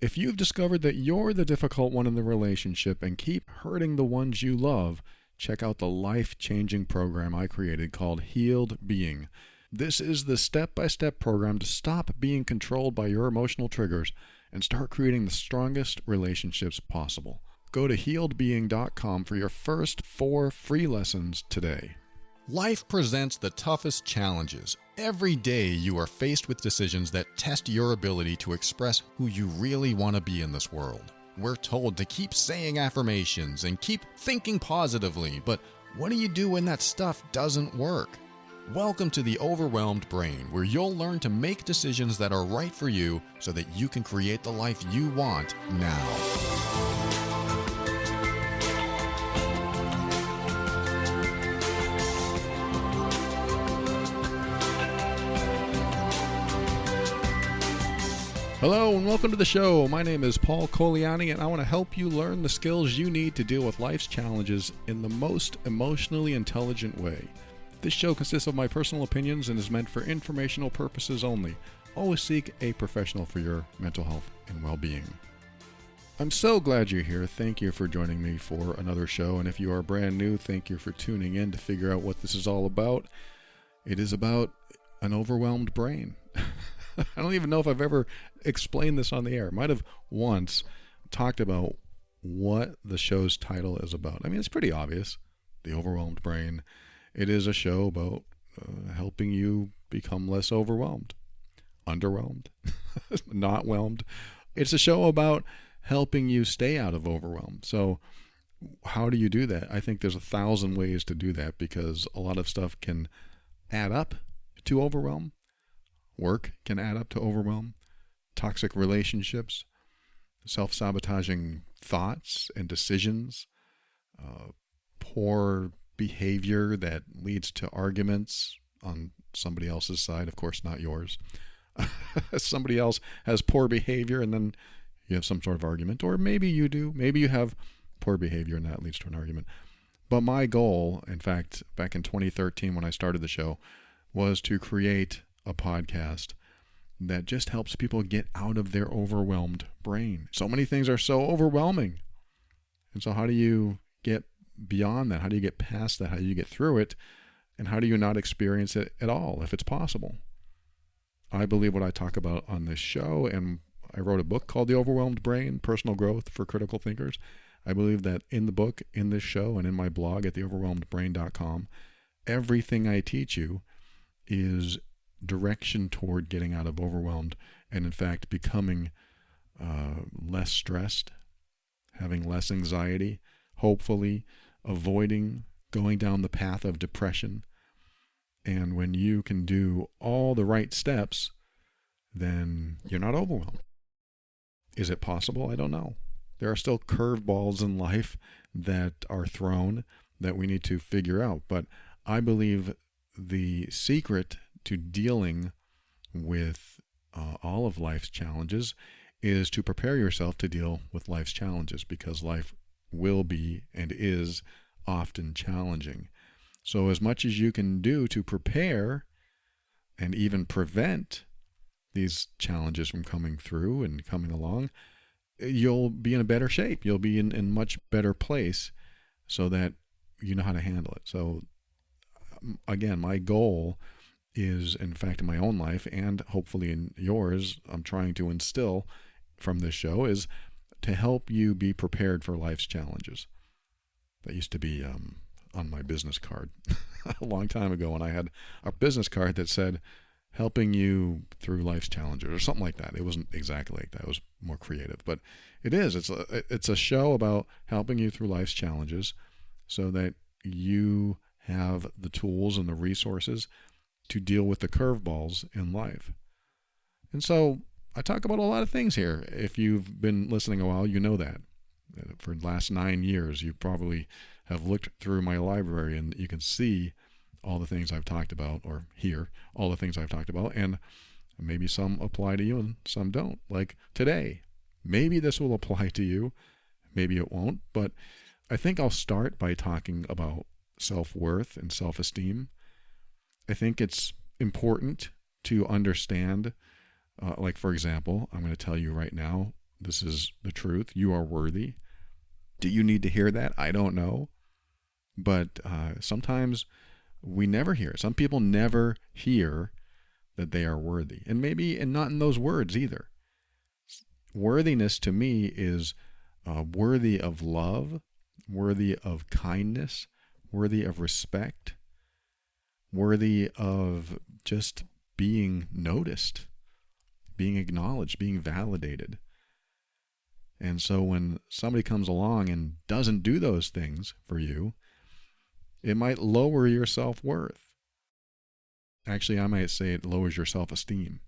If you've discovered that you're the difficult one in the relationship and keep hurting the ones you love, check out the life-changing program I created called Healed Being. This is the step-by-step program to stop being controlled by your emotional triggers and start creating the strongest relationships possible. Go to healedbeing.com for your first 4 free lessons today. Life presents the toughest challenges. Every day you are faced with decisions that test your ability to express who you really want to be in this world. We're told to keep saying affirmations and keep thinking positively, but what do you do when that stuff doesn't work? Welcome to the Overwhelmed Brain, where you'll learn to make decisions that are right for you so that you can create the life you want now. Hello and welcome to the show. My name is Paul Coliani and I want to help you learn the skills you need to deal with life's challenges in the most emotionally intelligent way. This show consists of my personal opinions and is meant for informational purposes only. Always seek a professional for your mental health and well-being. I'm so glad you're here. Thank you for joining me for another show. And if you are brand new, thank you for tuning in to figure out what this is all about. It is about an overwhelmed brain. I don't even know if I've ever explained this on the air. Might have once talked about what the show's title is about. I mean, it's pretty obvious. The Overwhelmed Brain. It is a show about helping you become less overwhelmed, underwhelmed, not whelmed. It's a show about helping you stay out of overwhelm. So how do you do that? I think there's 1,000 ways to do that because a lot of stuff can add up to overwhelm. Work can add up to overwhelm. Toxic relationships, self-sabotaging thoughts and decisions, poor behavior that leads to arguments on somebody else's side, of course not yours. Somebody else has poor behavior and then you have some sort of argument, or maybe you do. Maybe you have poor behavior and that leads to an argument. But my goal, in fact, back in 2013 when I started the show, was to create a podcast that just helps people get out of their overwhelmed brain. So many things are so overwhelming. And so how do you get beyond that? How do you get past that? How do you get through it? And how do you not experience it at all if it's possible? I believe what I talk about on this show, and I wrote a book called The Overwhelmed Brain, Personal Growth for Critical Thinkers. I believe that in the book, in this show, and in my blog at theoverwhelmedbrain.com, everything I teach you is direction toward getting out of overwhelmed and in fact becoming less stressed, having less anxiety, hopefully avoiding going down the path of depression. And when you can do all the right steps, then you're not overwhelmed. Is it possible? I don't know. There are still curveballs in life that are thrown that we need to figure out. But I believe the secret to dealing with all of life's challenges is to prepare yourself to deal with life's challenges, because life will be and is often challenging. So as much as you can do to prepare and even prevent these challenges from coming through and coming along, you'll be in a better shape. You'll be in a much better place so that you know how to handle it. So again, my goal is, in fact, in my own life and hopefully in yours, I'm trying to instill from this show, is to help you be prepared for life's challenges. That used to be on my business card a long time ago, and I had a business card that said, helping you through life's challenges, or something like that. It wasn't exactly like that. It was more creative, but it is. It's a show about helping you through life's challenges so that you have the tools and the resources to deal with the curveballs in life. And so I talk about a lot of things here. If you've been listening a while, you know that. For the last 9 years, you probably have looked through my library and you can see all the things I've talked about, or hear all the things I've talked about, and maybe some apply to you and some don't. Like today, maybe this will apply to you, maybe it won't, but I think I'll start by talking about self-worth and self-esteem. I think it's important to understand, like for example, I'm going to tell you right now, This is the truth. You are worthy. Do you need to hear that? I don't know. But sometimes we never hear. Some people never hear that they are worthy. And not in those words either. Worthiness to me is worthy of love, worthy of kindness, worthy of respect, worthy of just being noticed, being acknowledged, being validated. And so when somebody comes along and doesn't do those things for you, it might lower your self-worth. Actually, I might say it lowers your self-esteem.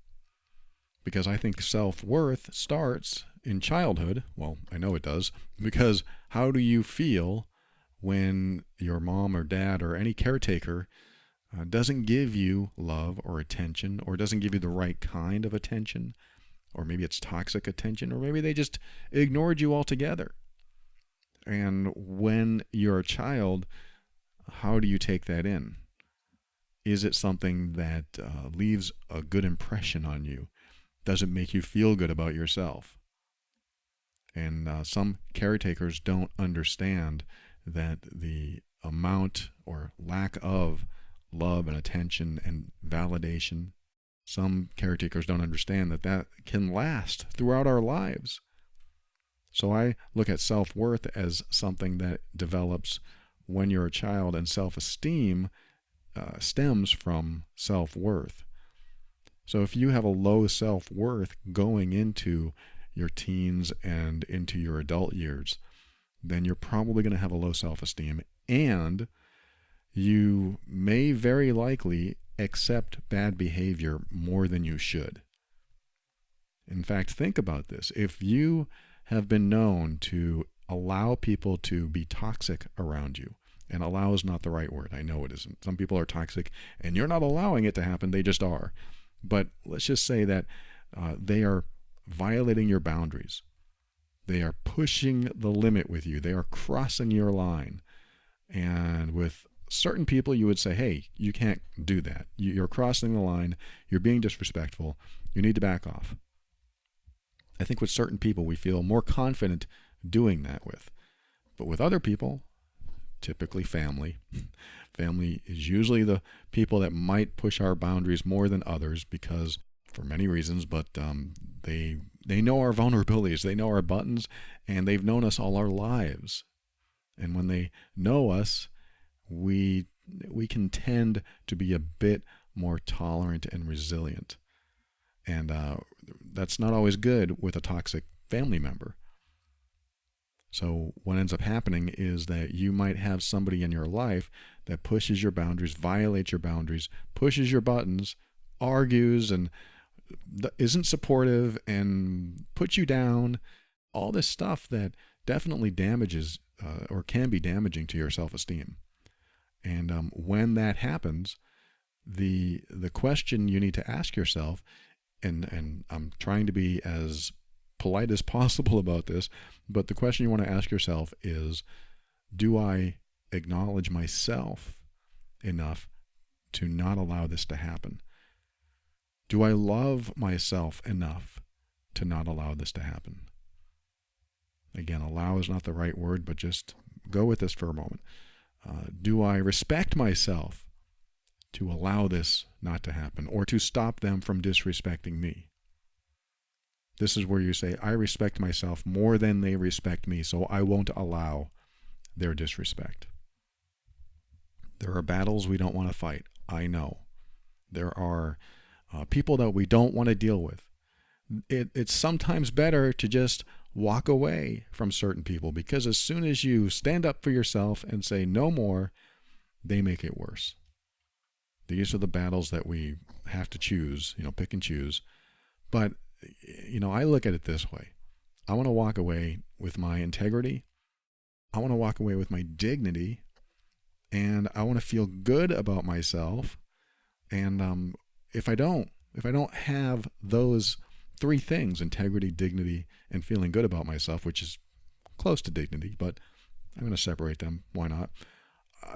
Because I think self-worth starts in childhood. Well, I know it does. Because how do you feel when your mom or dad or any caretaker doesn't give you love or attention, or doesn't give you the right kind of attention, or maybe it's toxic attention, or maybe they just ignored you altogether? And when you're a child, how do you take that in? Is it something that leaves a good impression on you? Does it make you feel good about yourself? And some caretakers don't understand that the amount or lack of love and attention and validation, some caretakers don't understand that can last throughout our lives. So I look at self-worth as something that develops when you're a child, and self-esteem stems from self-worth. So if you have a low self-worth going into your teens and into your adult years, then you're probably going to have a low self-esteem, and you may very likely accept bad behavior more than you should. In fact, think about this. If you have been known to allow people to be toxic around you, and allow is not the right word. I know it isn't. Some people are toxic, and you're not allowing it to happen. They just are. But let's just say that they are violating your boundaries. They are pushing the limit with you. They are crossing your line. And with certain people, you would say, hey, you can't do that. You're crossing the line. You're being disrespectful. You need to back off. I think with certain people, we feel more confident doing that with. But with other people, typically family is usually the people that might push our boundaries more than others, because for many reasons, but they know our vulnerabilities, they know our buttons, and they've known us all our lives. And when they know us, we can tend to be a bit more tolerant and resilient. And that's not always good with a toxic family member. So what ends up happening is that you might have somebody in your life that pushes your boundaries, violates your boundaries, pushes your buttons, argues, and isn't supportive, and puts you down. All this stuff that definitely damages or can be damaging to your self-esteem. And when that happens, the question you need to ask yourself, and I'm trying to be as polite as possible about this, but the question you want to ask yourself is, do I acknowledge myself enough to not allow this to happen? Do I love myself enough to not allow this to happen? Again, allow is not the right word, but just go with this for a moment. Do I respect myself to allow this not to happen, or to stop them from disrespecting me? This is where you say, I respect myself more than they respect me, so I won't allow their disrespect. There are battles we don't want to fight. I know. There are people that we don't want to deal with. It's sometimes better to just walk away from certain people, because as soon as you stand up for yourself and say no more, they make it worse. These are the battles that we have to choose, pick and choose. But, I look at it this way. I want to walk away with my integrity. I want to walk away with my dignity, and I want to feel good about myself. And if I don't have those three things, integrity, dignity, and feeling good about myself, which is close to dignity, but I'm going to separate them. Why not?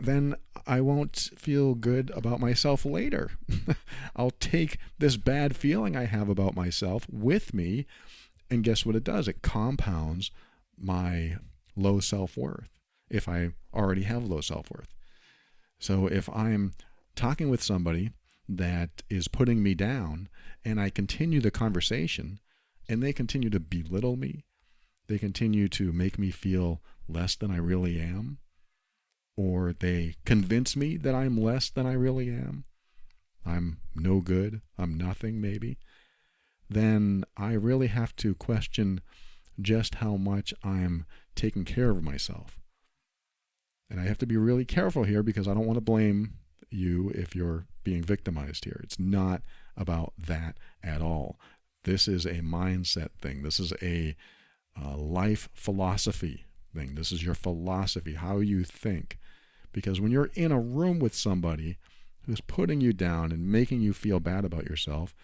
Then I won't feel good about myself later. I'll take this bad feeling I have about myself with me, And guess what it does? It compounds my low self-worth if I already have low self-worth. So if I'm talking with somebody that is putting me down and I continue the conversation and they continue to belittle me, they continue to make me feel less than I really am, or they convince me that I'm less than I really am, I'm no good, I'm nothing maybe, then I really have to question just how much I'm taking care of myself. And I have to be really careful here because I don't want to blame you if you're being victimized here. It's not about that at all. This is a mindset thing. This is a life philosophy thing. This is your philosophy, how you think. Because when you're in a room with somebody who's putting you down and making you feel bad about yourself,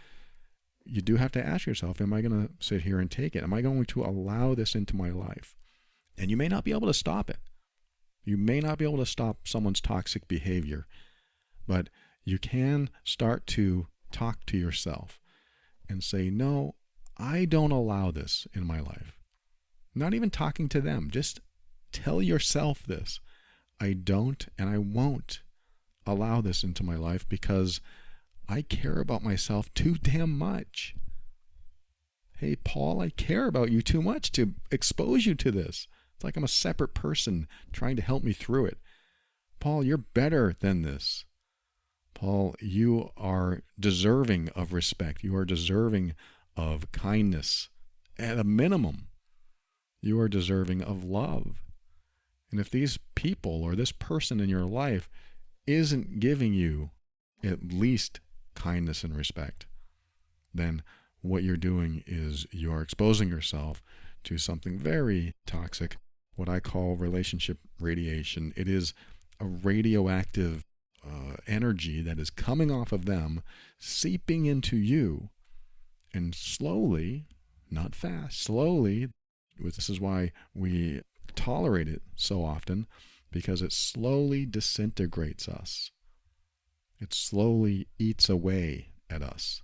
you do have to ask yourself, am I going to sit here and take it? Am I going to allow this into my life? And you may not be able to stop it. You may not be able to stop someone's toxic behavior, but you can start to talk to yourself and say, no, I don't allow this in my life. Not even talking to them, just tell yourself this. I don't and I won't allow this into my life because I care about myself too damn much. Hey, Paul, I care about you too much to expose you to this. It's like I'm a separate person trying to help me through it. Paul, you're better than this. Paul, you are deserving of respect. You are deserving of kindness. At a minimum, you are deserving of love. And if these people or this person in your life isn't giving you at least kindness and respect, then what you're doing is you're exposing yourself to something very toxic, what I call relationship radiation. It is a radioactive energy that is coming off of them, seeping into you, and slowly, not fast, slowly, this is why we tolerate it so often, because it slowly disintegrates us. It slowly eats away at us.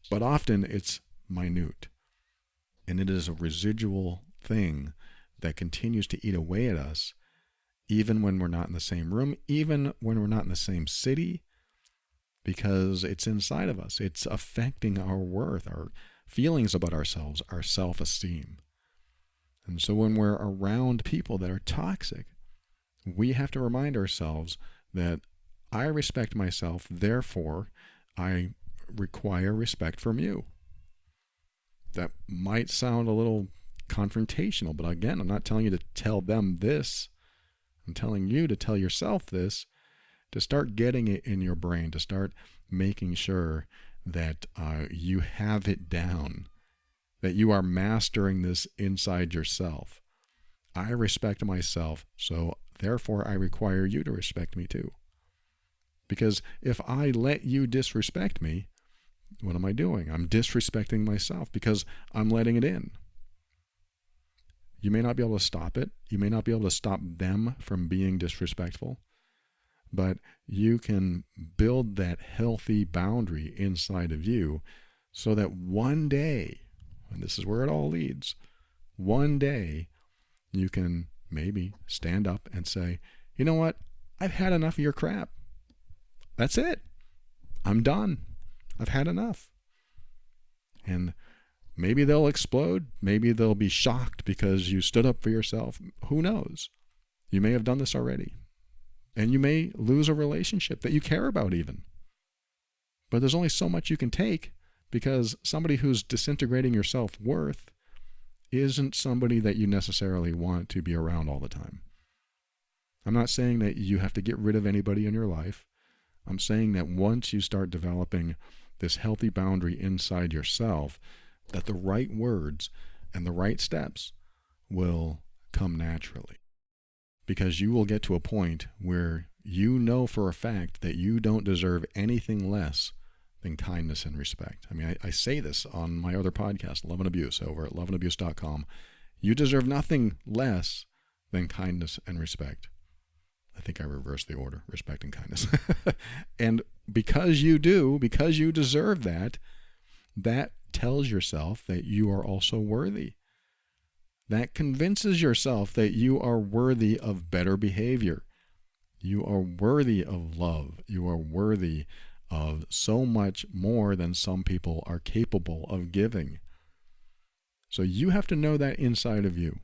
But often it's minute, and it is a residual thing that continues to eat away at us, even when we're not in the same room, even when we're not in the same city, because it's inside of us. It's affecting our worth, our feelings about ourselves, our self-esteem. And so when we're around people that are toxic, we have to remind ourselves that I respect myself, therefore I require respect from you. That might sound a little confrontational, but again, I'm not telling you to tell them this. I'm telling you to tell yourself this, to start getting it in your brain, to start making sure that you have it down, that you are mastering this inside yourself. I respect myself, so therefore I require you to respect me too. Because if I let you disrespect me, what am I doing? I'm disrespecting myself because I'm letting it in. You may not be able to stop it. You may not be able to stop them from being disrespectful, but you can build that healthy boundary inside of you so that one day, and this is where it all leads, one day you can maybe stand up and say, you know what? I've had enough of your crap. That's it. I'm done. I've had enough. And maybe they'll explode. Maybe they'll be shocked because you stood up for yourself. Who knows? You may have done this already. And you may lose a relationship that you care about even. But there's only so much you can take, because somebody who's disintegrating your self-worth isn't somebody that you necessarily want to be around all the time. I'm not saying that you have to get rid of anybody in your life. I'm saying that once you start developing this healthy boundary inside yourself, that the right words and the right steps will come naturally. Because you will get to a point where you know for a fact that you don't deserve anything less than kindness and respect. I mean, I say this on my other podcast, Love and Abuse, over at loveandabuse.com. You deserve nothing less than kindness and respect. I think I reversed the order, respect and kindness. And because you do, because you deserve that, that tells yourself that you are also worthy. That convinces yourself that you are worthy of better behavior. You are worthy of love. You are worthy of so much more than some people are capable of giving. So you have to know that inside of you.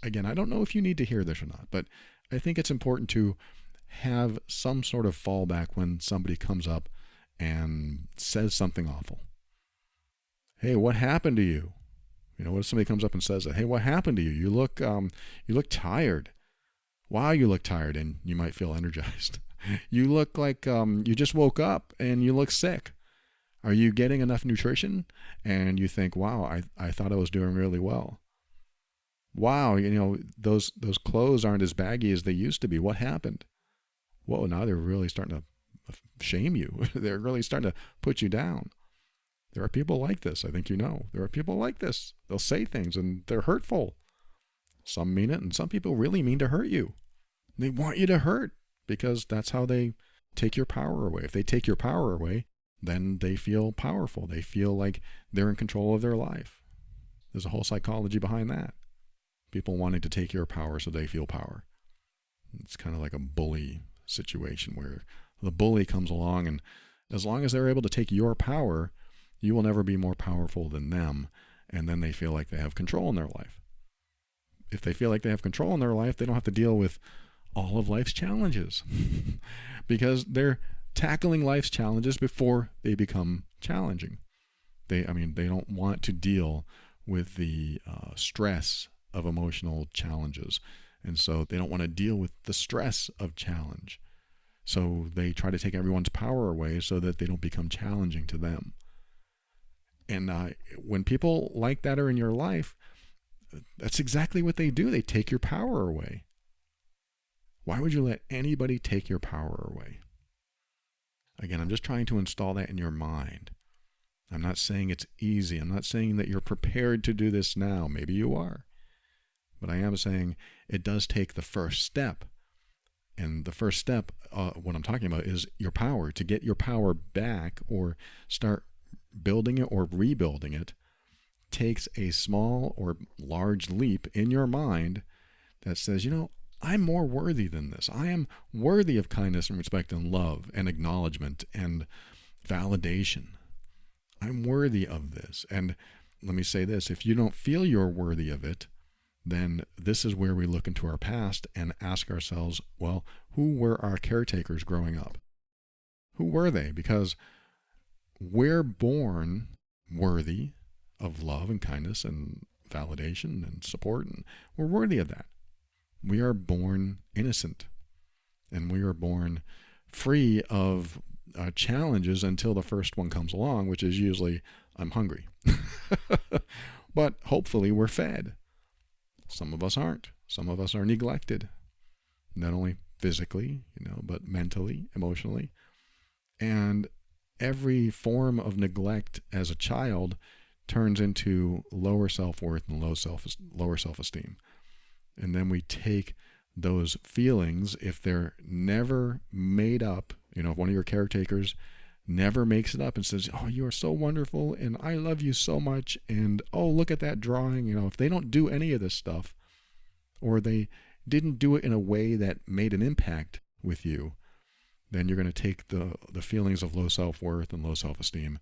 Again, I don't know if you need to hear this or not, but I think it's important to have some sort of fallback when somebody comes up and says something awful. Hey, what happened to you? What if somebody comes up and says that? Hey, what happened to you? You look tired. Wow, you look tired, and you might feel energized. You look like you just woke up and you look sick. Are you getting enough nutrition? And you think, wow, I thought I was doing really well. Wow, those clothes aren't as baggy as they used to be. What happened? Whoa, now they're really starting to shame you. They're really starting to put you down. There are people like this. I think there are people like this. They'll say things and they're hurtful. Some mean it, and some people really mean to hurt you. They want you to hurt because that's how they take your power away. If they take your power away, then they feel powerful. They feel like they're in control of their life. There's a whole psychology behind that. People wanting to take your power so they feel power. It's kind of like a bully situation where the bully comes along, and as long as they're able to take your power, you will never be more powerful than them, and then they feel like they have control in their life. If they feel like they have control in their life, they don't have to deal with all of life's challenges because they're tackling life's challenges before they become challenging. They don't want to deal with the stress of emotional challenges, and so they don't want to deal with the stress of challenge. So they try to take everyone's power away so that they don't become challenging to them. And when people like that are in your life, that's exactly what they do. They take your power away. Why would you let anybody take your power away? Again, I'm just trying to install that in your mind. I'm not saying it's easy. I'm not saying that you're prepared to do this now. Maybe you are. But I am saying it does take the first step. And the first step, what I'm talking about, is your power. To get your power back or start building it or rebuilding it takes a small or large leap in your mind that says, I'm more worthy than this. I am worthy of kindness and respect and love and acknowledgement and validation. I'm worthy of this. And let me say this, if you don't feel you're worthy of it, then this is where we look into our past and ask ourselves, well, who were our caretakers growing up? Who were they? Because we're born worthy of love and kindness and validation and support, and we're worthy of that. We are born innocent, and we are born free of challenges until the first one comes along, which is usually, I'm hungry. But hopefully we're fed. Some of us aren't. Some of us are neglected, not only physically, but mentally, emotionally. And every form of neglect as a child turns into lower self-worth and lower self-esteem. And then we take those feelings, if they're never made up, if one of your caretakers never makes it up and says, oh, you are so wonderful and I love you so much, and oh, look at that drawing, if they don't do any of this stuff, or they didn't do it in a way that made an impact with you, then you're going to take the feelings of low self-worth and low self-esteem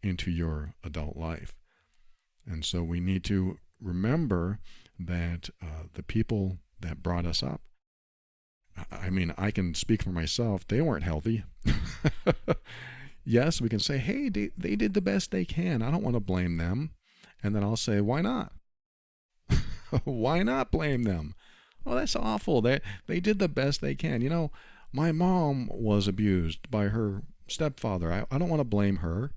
into your adult life. And so we need to remember that the people that brought us up, I can speak for myself, they weren't healthy. Yes, we can say, hey, they did the best they can. I don't want to blame them. And then I'll say, why not? Why not blame them? Oh, that's awful. They did the best they can. My mom was abused by her stepfather. I don't want to blame her.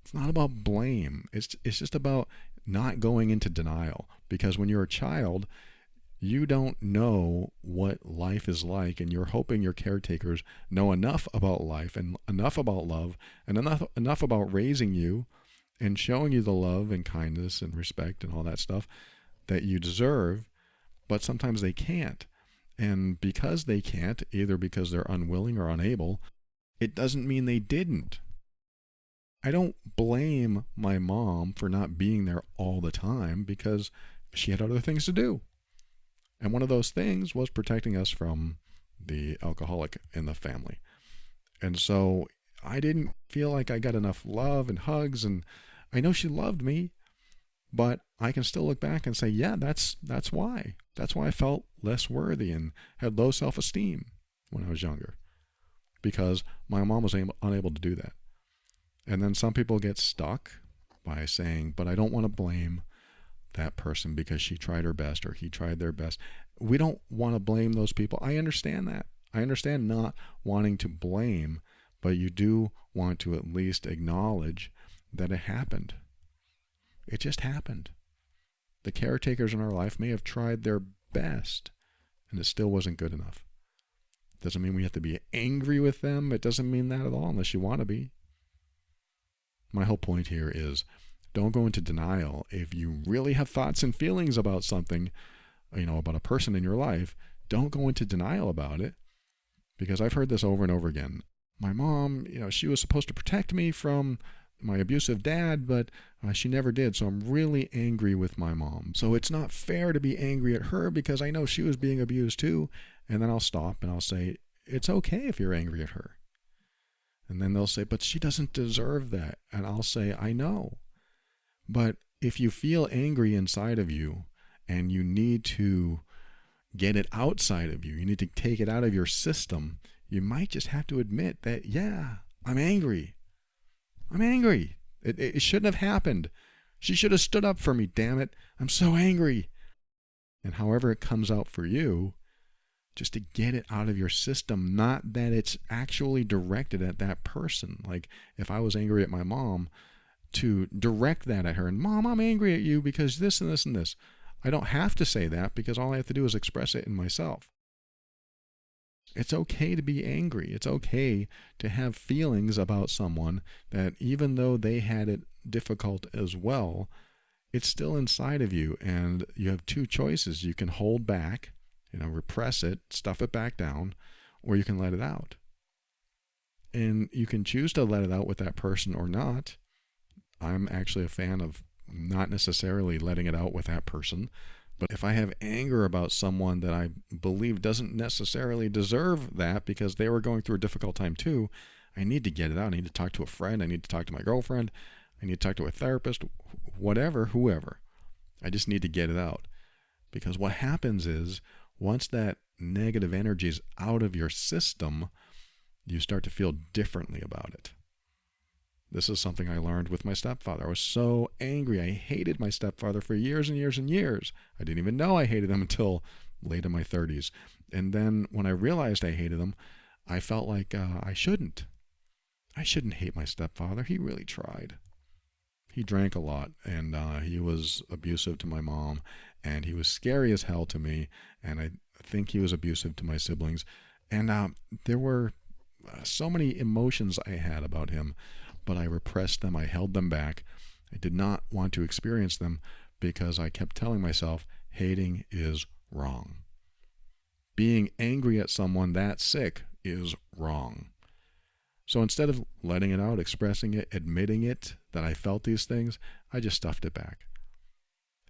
It's not about blame. It's just about not going into denial. Because when you're a child, you don't know what life is like, and you're hoping your caretakers know enough about life and enough about love and enough about raising you and showing you the love and kindness and respect and all that stuff that you deserve, but sometimes they can't. And because they can't, either because they're unwilling or unable, it doesn't mean they didn't. I don't blame my mom for not being there all the time because she had other things to do. And one of those things was protecting us from the alcoholic in the family. And so I didn't feel like I got enough love and hugs, and I know she loved me, but I can still look back and say, yeah, that's why. That's why I felt less worthy and had low self-esteem when I was younger, because my mom was unable to do that. And then some people get stuck by saying, but I don't want to blame that person because she tried her best or he tried their best. We don't want to blame those people. I understand that. I understand not wanting to blame, but you do want to at least acknowledge that it happened. It just happened. The caretakers in our life may have tried their best and it still wasn't good enough. Doesn't mean we have to be angry with them. It doesn't mean that at all unless you want to be. My whole point here is don't go into denial. If you really have thoughts and feelings about something, about a person in your life, don't go into denial about it, because I've heard this over and over again. My mom, she was supposed to protect me from my abusive dad, but she never did, so I'm really angry with my mom. So it's not fair to be angry at her because I know she was being abused too. And then I'll stop and I'll say, it's okay if you're angry at her. And then they'll say, but she doesn't deserve that. And I'll say, I know. But if you feel angry inside of you and you need to get it outside of you, you need to take it out of your system, you might just have to admit that, yeah, I'm angry. I'm angry. It shouldn't have happened. She should have stood up for me, damn it. I'm so angry. And however it comes out for you, just to get it out of your system, not that it's actually directed at that person. Like if I was angry at my mom, to direct that at her, and Mom, I'm angry at you because this and this and this. I don't have to say that because all I have to do is express it in myself. It's okay to be angry. It's okay to have feelings about someone that even though they had it difficult as well, it's still inside of you, and you have two choices. You can hold back, repress it, stuff it back down, or you can let it out. And you can choose to let it out with that person or not. I'm actually a fan of not necessarily letting it out with that person. But if I have anger about someone that I believe doesn't necessarily deserve that because they were going through a difficult time too, I need to get it out. I need to talk to a friend. I need to talk to my girlfriend. I need to talk to a therapist, whatever, whoever. I just need to get it out. Because what happens is once that negative energy is out of your system, you start to feel differently about it. This is something I learned with my stepfather. I was so angry. I hated my stepfather for years and years and years. I didn't even know I hated him until late in my 30s. And then when I realized I hated him, I felt like I shouldn't. I shouldn't hate my stepfather. He really tried. He drank a lot, and he was abusive to my mom, and he was scary as hell to me, and I think he was abusive to my siblings. And there were so many emotions I had about him, but I repressed them. I held them back. I did not want to experience them because I kept telling myself hating is wrong. Being angry at someone that sick is wrong. So instead of letting it out, expressing it, admitting it, that I felt these things, I just stuffed it back.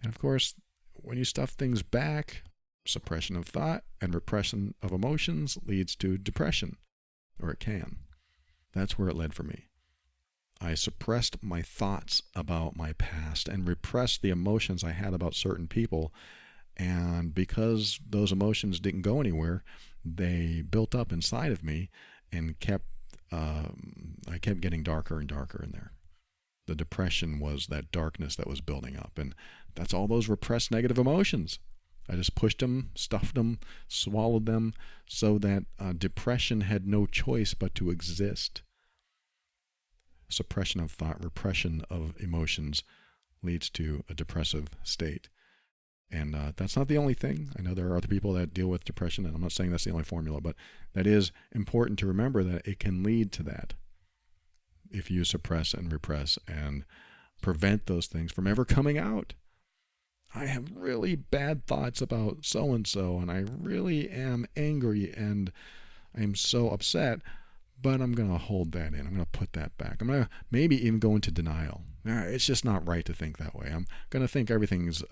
And of course, when you stuff things back, suppression of thought and repression of emotions leads to depression, or it can. That's where it led for me. I suppressed my thoughts about my past and repressed the emotions I had about certain people. And because those emotions didn't go anywhere, they built up inside of me and I kept getting darker and darker in there. The depression was that darkness that was building up. And that's all those repressed negative emotions. I just pushed them, stuffed them, swallowed them so that depression had no choice but to exist. Suppression of thought, repression of emotions leads to a depressive state. And that's not the only thing. I know there are other people that deal with depression, and I'm not saying that's the only formula, but that is important to remember that it can lead to that if you suppress and repress and prevent those things from ever coming out. I have really bad thoughts about so-and-so, and I really am angry, and I'm so upset, but I'm going to hold that in. I'm going to put that back. I'm going to maybe even go into denial. It's just not right to think that way. I'm going to think everything's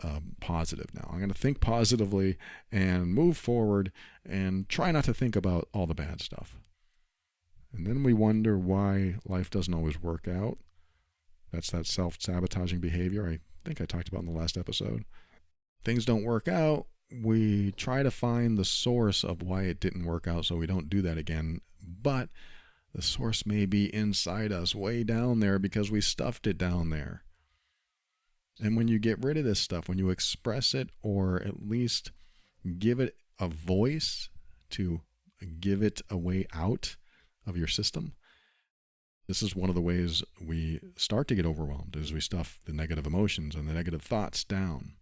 positive now. I'm going to think positively and move forward and try not to think about all the bad stuff. And then we wonder why life doesn't always work out. That's that self-sabotaging behavior I think I talked about in the last episode. Things don't work out. We try to find the source of why it didn't work out so we don't do that again. But the source may be inside us, way down there, because we stuffed it down there. And when you get rid of this stuff, when you express it or at least give it a voice, to give it a way out of your system, this is one of the ways we start to get overwhelmed, is we stuff the negative emotions and the negative thoughts down.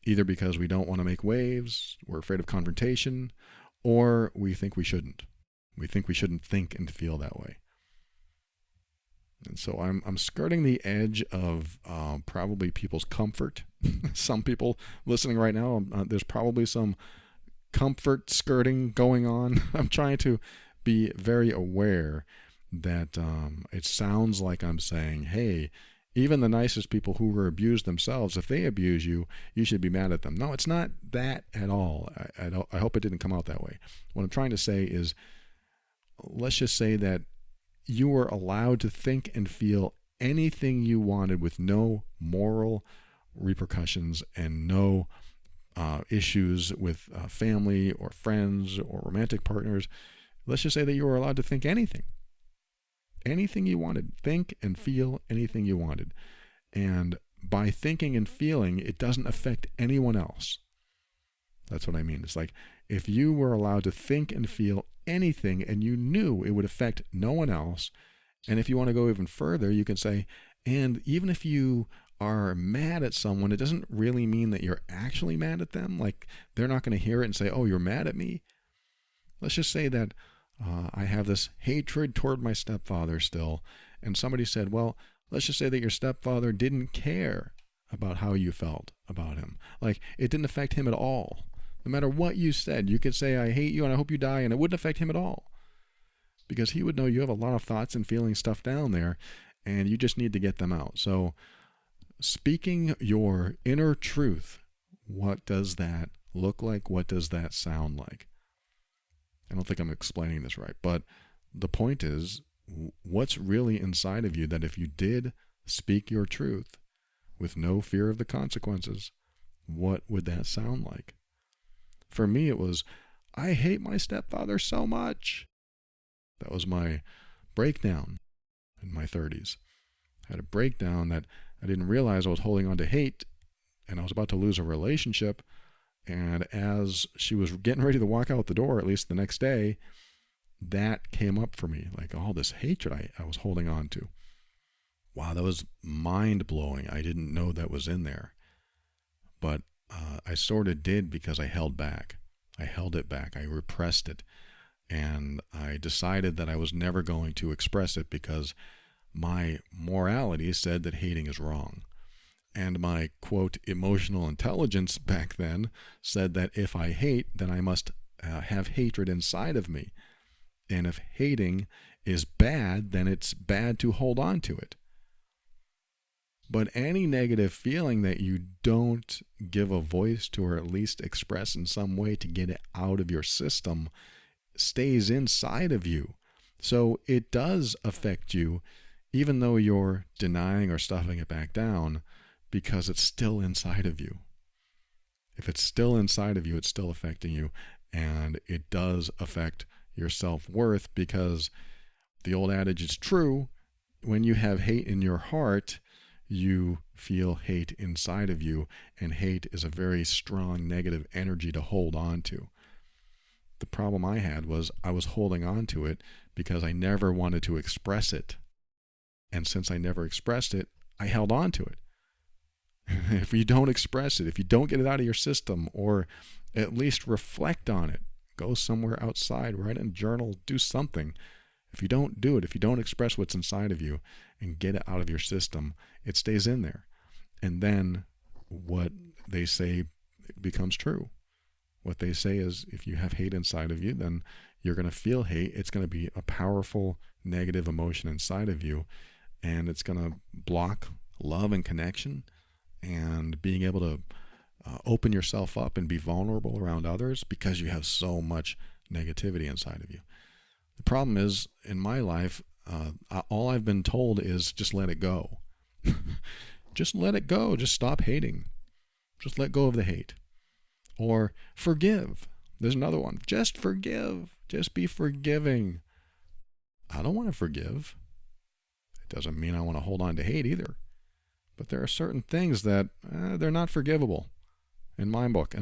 Either because we don't want to make waves, we're afraid of confrontation, or we think we shouldn't. We think we shouldn't think and feel that way. And so I'm skirting the edge of probably people's comfort. Some people listening right now, there's probably some comfort skirting going on. I'm trying to be very aware that it sounds like I'm saying, hey, even the nicest people who were abused themselves, if they abuse you, you should be mad at them. No, it's not that at all. I hope it didn't come out that way. What I'm trying to say is, let's just say that you were allowed to think and feel anything you wanted with no moral repercussions and no issues with family or friends or romantic partners. Let's just say that you were allowed to think anything. Anything you wanted. Think and feel anything you wanted. And by thinking and feeling, it doesn't affect anyone else. That's what I mean. It's like if you were allowed to think and feel anything and you knew it would affect no one else, and if you want to go even further, you can say, and even if you are mad at someone, it doesn't really mean that you're actually mad at them. Like they're not going to hear it and say, oh, you're mad at me. Let's just say that I have this hatred toward my stepfather still, and somebody said, well, let's just say that your stepfather didn't care about how you felt about him. Like it didn't affect him at all. No matter what you said, you could say, I hate you and I hope you die, and it wouldn't affect him at all. Because he would know you have a lot of thoughts and feeling stuff down there, and you just need to get them out. So speaking your inner truth, what does that look like? What does that sound like? I don't think I'm explaining this right, but the point is, what's really inside of you that if you did speak your truth with no fear of the consequences, what would that sound like? For me, it was, I hate my stepfather so much. That was my breakdown in my 30s. I had a breakdown that I didn't realize I was holding on to hate, and I was about to lose a relationship. And as she was getting ready to walk out the door, at least the next day, that came up for me, like all this hatred I was holding on to. Wow, that was mind-blowing. I didn't know that was in there. But I sort of did because I held back. I held it back. I repressed it. And I decided that I was never going to express it because my morality said that hating is wrong. And my, quote, emotional intelligence back then said that if I hate, then I must have hatred inside of me. And if hating is bad, then it's bad to hold on to it. But any negative feeling that you don't give a voice to, or at least express in some way to get it out of your system, stays inside of you. So it does affect you, even though you're denying or stuffing it back down, because it's still inside of you. If it's still inside of you, it's still affecting you, and it does affect your self-worth, because the old adage is true: when you have hate in your heart, you feel hate inside of you, and hate is a very strong negative energy to hold on to. The problem I had was I was holding on to it because I never wanted to express it. And since I never expressed it, I held on to it. If you don't express it, if you don't get it out of your system, or at least reflect on it, go somewhere outside, write in a journal, do something. If you don't do it, if you don't express what's inside of you and get it out of your system, it stays in there. And then what they say becomes true. What they say is if you have hate inside of you, then you're going to feel hate. It's going to be a powerful negative emotion inside of you, and it's going to block love and connection and being able to open yourself up and be vulnerable around others because you have so much negativity inside of you. The problem is, in my life, all I've been told is just let it go. Just let it go. Just stop hating. Just let go of the hate. Or forgive. There's another one. Just forgive. Just be forgiving. I don't want to forgive. It doesn't mean I want to hold on to hate either. But there are certain things that they're not forgivable. In my book,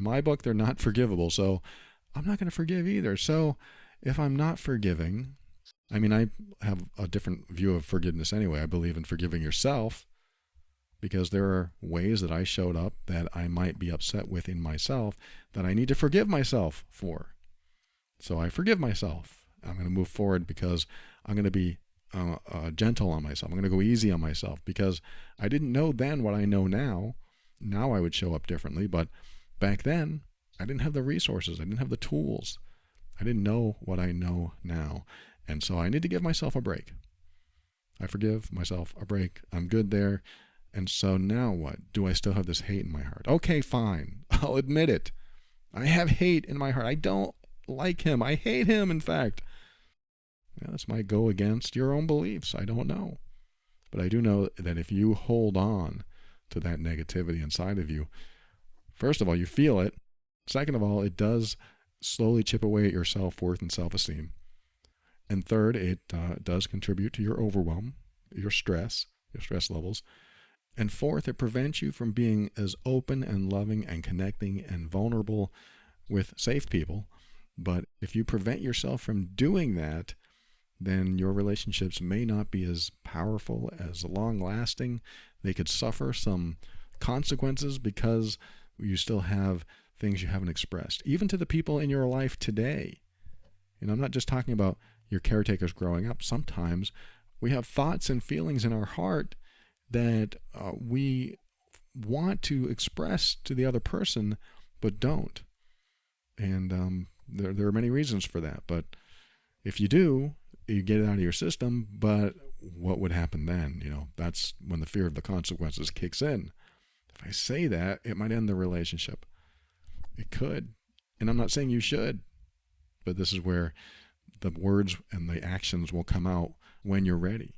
they're not forgivable. So I'm not going to forgive either. So if I'm not forgiving, I mean, I have a different view of forgiveness anyway. I believe in forgiving yourself because there are ways that I showed up that I might be upset with in myself that I need to forgive myself for. So I forgive myself. I'm going to move forward because I'm going to be gentle on myself. I'm going to go easy on myself because I didn't know then what I know now. Now I would show up differently, but back then I didn't have the resources. I didn't have the tools. I didn't know what I know now. And so I need to give myself a break. I forgive myself a break. I'm good there. And so now what? Do I still have this hate in my heart? Okay, fine. I'll admit it. I have hate in my heart. I don't like him. I hate him, in fact. Yeah, this might go against your own beliefs. I don't know. But I do know that if you hold on to that negativity inside of you, first of all, you feel it. Second of all, it does slowly chip away at your self-worth and self-esteem. And third, it does contribute to your overwhelm, your stress levels. And fourth, it prevents you from being as open and loving and connecting and vulnerable with safe people. But if you prevent yourself from doing that, then your relationships may not be as powerful, as long-lasting. They could suffer some consequences because you still have things you haven't expressed, even to the people in your life today. And I'm not just talking about your caretakers growing up. Sometimes we have thoughts and feelings in our heart that we want to express to the other person, but don't. And there are many reasons for that. But if you do, you get it out of your system. But what would happen then? That's when the fear of the consequences kicks in. If I say that, it might end the relationship. It could. And I'm not saying you should. But this is where the words and the actions will come out when you're ready.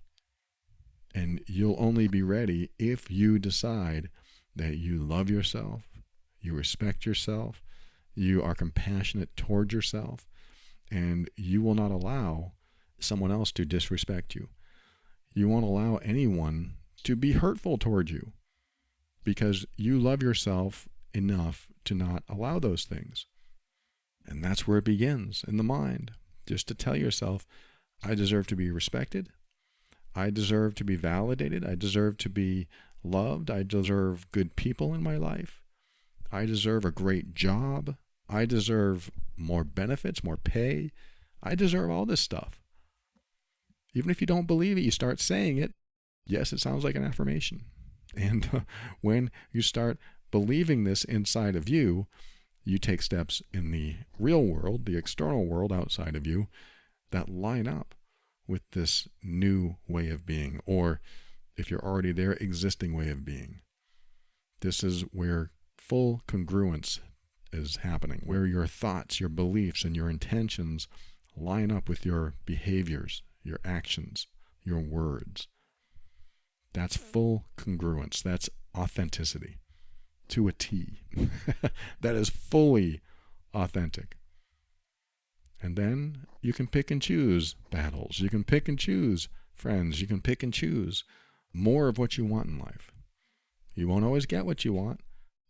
And you'll only be ready if you decide that you love yourself, you respect yourself, you are compassionate toward yourself, and you will not allow someone else to disrespect you. You won't allow anyone to be hurtful toward you because you love yourself enough to not allow those things. And that's where it begins, in the mind. Just to tell yourself, I deserve to be respected. I deserve to be validated. I deserve to be loved. I deserve good people in my life. I deserve a great job. I deserve more benefits, more pay. I deserve all this stuff. Even if you don't believe it, you start saying it. Yes, it sounds like an affirmation. And when you start believing this inside of you, you take steps in the real world, the external world outside of you, that line up with this new way of being, or if you're already there, existing way of being. This is where full congruence is happening, where your thoughts, your beliefs, and your intentions line up with your behaviors, your actions, your words. That's full congruence. That's authenticity to a T. That is fully authentic. And then you can pick and choose battles. You can pick and choose friends. You can pick and choose more of what you want in life. You won't always get what you want,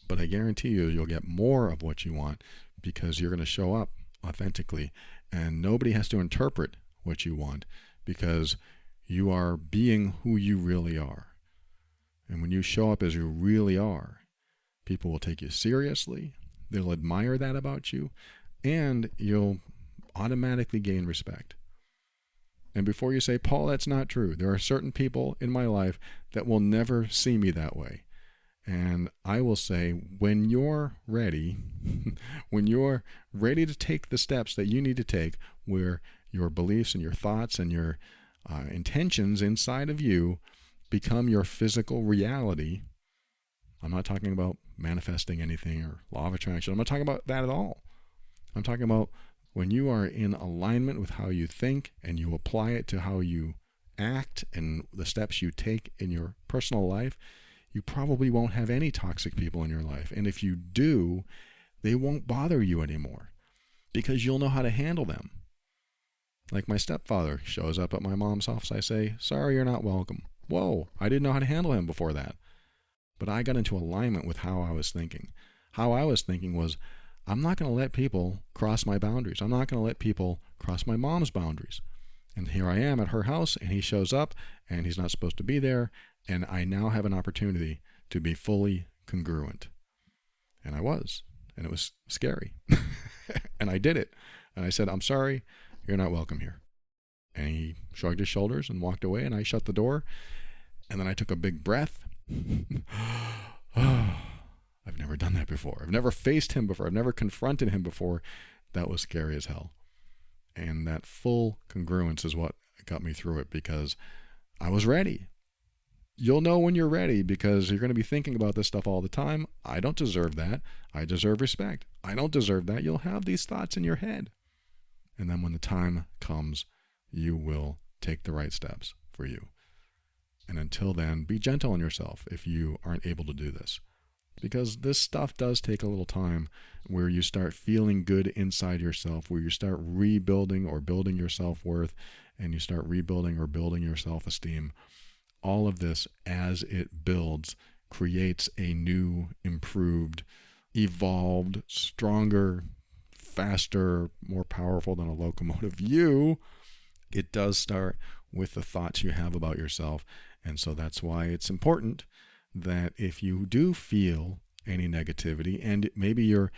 but I guarantee you'll get more of what you want because you're going to show up authentically, and nobody has to interpret what you want because you are being who you really are. And when you show up as you really are, people will take you seriously. They'll admire that about you, and you'll automatically gain respect. And before you say, Paul, that's not true. There are certain people in my life that will never see me that way. And I will say, when you're ready, when you're ready to take the steps that you need to take, where your beliefs and your thoughts and your intentions inside of you become your physical reality. I'm not talking about manifesting anything or law of attraction. I'm not talking about that at all. I'm talking about when you are in alignment with how you think and you apply it to how you act and the steps you take in your personal life, you probably won't have any toxic people in your life. And if you do, they won't bother you anymore because you'll know how to handle them. Like my stepfather shows up at my mom's office. I say, sorry, you're not welcome. Whoa, I didn't know how to handle him before that. But I got into alignment with how I was thinking. How I was thinking was, I'm not going to let people cross my boundaries. I'm not going to let people cross my mom's boundaries. And here I am at her house, and he shows up, and he's not supposed to be there, and I now have an opportunity to be fully congruent. And I was, and it was scary. And I did it. And I said, I'm sorry, you're not welcome here. And he shrugged his shoulders and walked away, and I shut the door, and then I took a big breath. I've never done that before. I've never faced him before. I've never confronted him before. That was scary as hell. And that full congruence is what got me through it because I was ready. You'll know when you're ready because you're going to be thinking about this stuff all the time. I don't deserve that. I deserve respect. I don't deserve that. You'll have these thoughts in your head. And then when the time comes, you will take the right steps for you. And until then, be gentle on yourself if you aren't able to do this. Because this stuff does take a little time where you start feeling good inside yourself, where you start rebuilding or building your self-worth, and you start rebuilding or building your self-esteem. All of this, as it builds, creates a new, improved, evolved, stronger, faster, more powerful than a locomotive you. It does start with the thoughts you have about yourself. And so that's why it's important that if you do feel any negativity, and maybe you're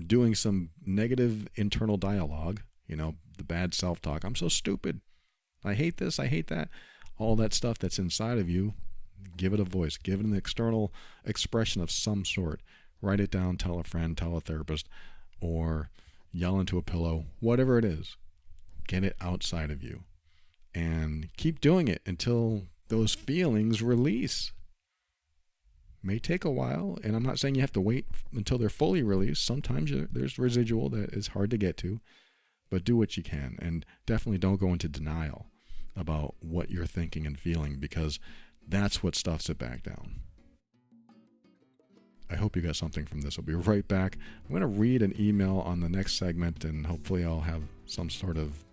doing some negative internal dialogue, the bad self-talk, I'm so stupid, I hate this, I hate that, all that stuff that's inside of you, give it a voice, give it an external expression of some sort. Write it down, tell a friend, tell a therapist, or yell into a pillow, whatever it is. Get it outside of you. And keep doing it until those feelings release. May take a while, and I'm not saying you have to wait until they're fully released. Sometimes there's residual that is hard to get to, but do what you can, and definitely don't go into denial about what you're thinking and feeling, because that's what stuffs it back down. I hope you got something from this. I'll be right back. I'm going to read an email on the next segment, and hopefully I'll have some sort of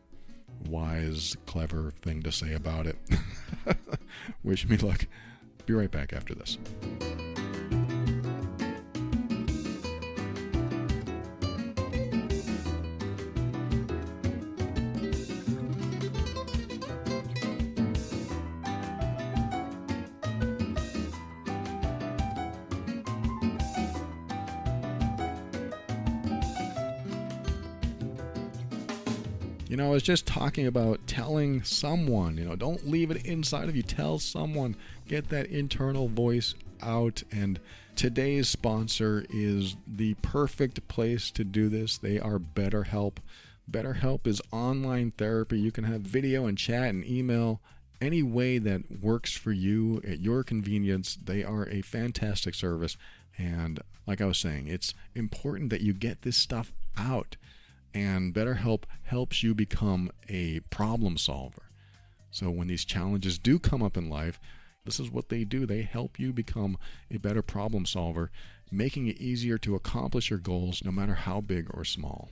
wise, clever thing to say about it. Wish me luck. Be right back after this. I was just talking about telling someone, don't leave it inside of you. Tell someone, get that internal voice out. And today's sponsor is the perfect place to do this. They are BetterHelp. BetterHelp is online therapy. You can have video and chat and email any way that works for you at your convenience. They are a fantastic service. And like I was saying, it's important that you get this stuff out. And BetterHelp helps you become a problem solver. So when these challenges do come up in life, this is what they do. They help you become a better problem solver, making it easier to accomplish your goals no matter how big or small.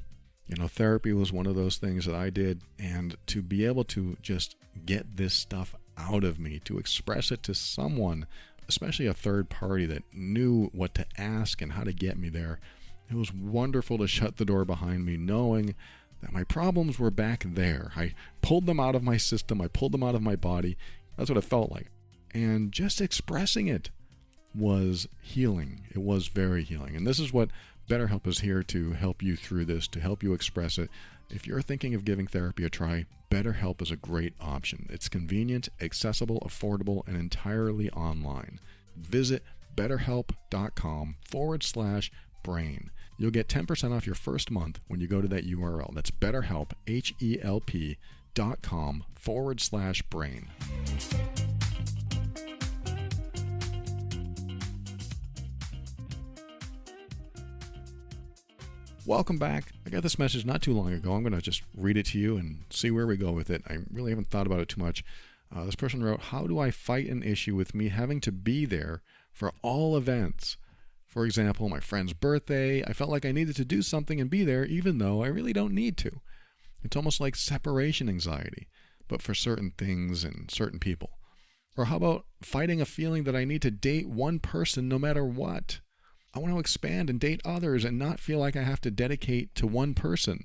Therapy was one of those things that I did, and to be able to just get this stuff out of me, to express it to someone, especially a third party that knew what to ask and how to get me there, it was wonderful to shut the door behind me, knowing that my problems were back there. I pulled them out of my system. I pulled them out of my body. That's what it felt like. And just expressing it was healing. It was very healing. And this is what BetterHelp is here to help you through this, to help you express it. If you're thinking of giving therapy a try, BetterHelp is a great option. It's convenient, accessible, affordable, and entirely online. Visit betterhelp.com/brain. You'll get 10% off your first month when you go to that URL. That's BetterHelp, HELP.com/brain. Welcome back. I got this message not too long ago. I'm going to just read it to you and see where we go with it. I really haven't thought about it too much. This person wrote, how do I fight an issue with me having to be there for all events? For example, my friend's birthday, I felt like I needed to do something and be there even though I really don't need to. It's almost like separation anxiety, but for certain things and certain people. Or how about fighting a feeling that I need to date one person no matter what? I want to expand and date others and not feel like I have to dedicate to one person.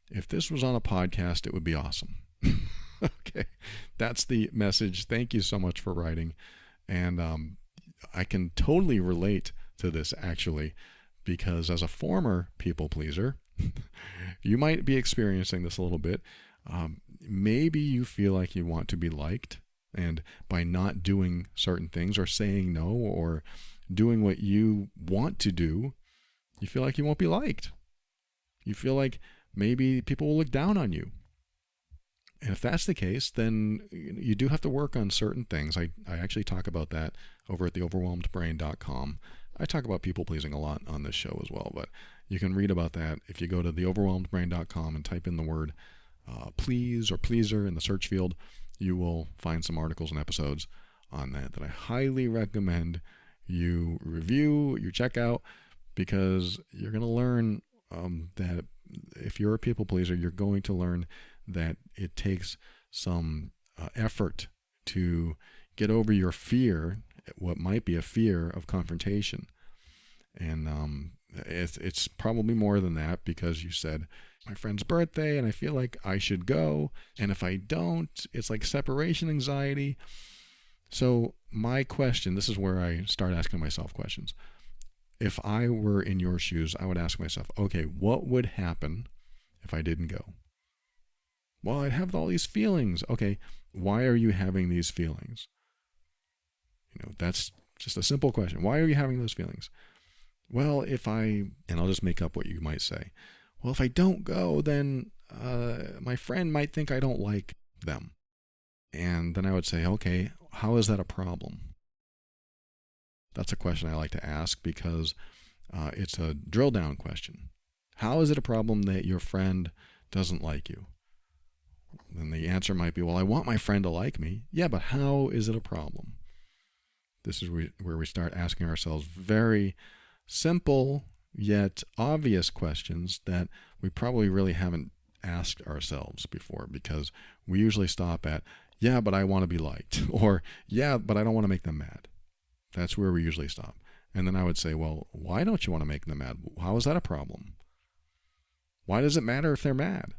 If this was on a podcast, it would be awesome. Okay, that's the message. Thank you so much for writing. And I can totally relate to this, actually, because as a former people pleaser, you might be experiencing this a little bit. Maybe you feel like you want to be liked, and by not doing certain things or saying no or doing what you want to do, you feel like you won't be liked. You feel like maybe people will look down on you. And if that's the case, then you do have to work on certain things. I actually talk about that over at theoverwhelmedbrain.com. I talk about people pleasing a lot on this show as well, but you can read about that if you go to theoverwhelmedbrain.com and type in the word please or pleaser in the search field. You will find some articles and episodes on that I highly recommend you review, you check out, because you're going to learn that if you're a people pleaser, you're going to learn that it takes some effort to get over your fear, what might be a fear of confrontation. And it's probably more than that, because you said, my friend's birthday and I feel like I should go, and if I don't, it's like separation anxiety. So my question, this is where I start asking myself questions. If I were in your shoes, I would ask myself, okay, what would happen if I didn't go? Well, I'd have all these feelings. Okay, why are you having these feelings? That's just a simple question. Why are you having those feelings? Well, and I'll just make up what you might say. Well, if I don't go, then my friend might think I don't like them. And then I would say, okay, how is that a problem? That's a question I like to ask, because it's a drill down question. How is it a problem that your friend doesn't like you? And the answer might be, well, I want my friend to like me. Yeah, but how is it a problem? This is where we start asking ourselves very simple yet obvious questions that we probably really haven't asked ourselves before, because we usually stop at, yeah, but I want to be liked, or yeah, but I don't want to make them mad. That's where we usually stop. And then I would say, well, why don't you want to make them mad? How is that a problem? Why does it matter if they're mad?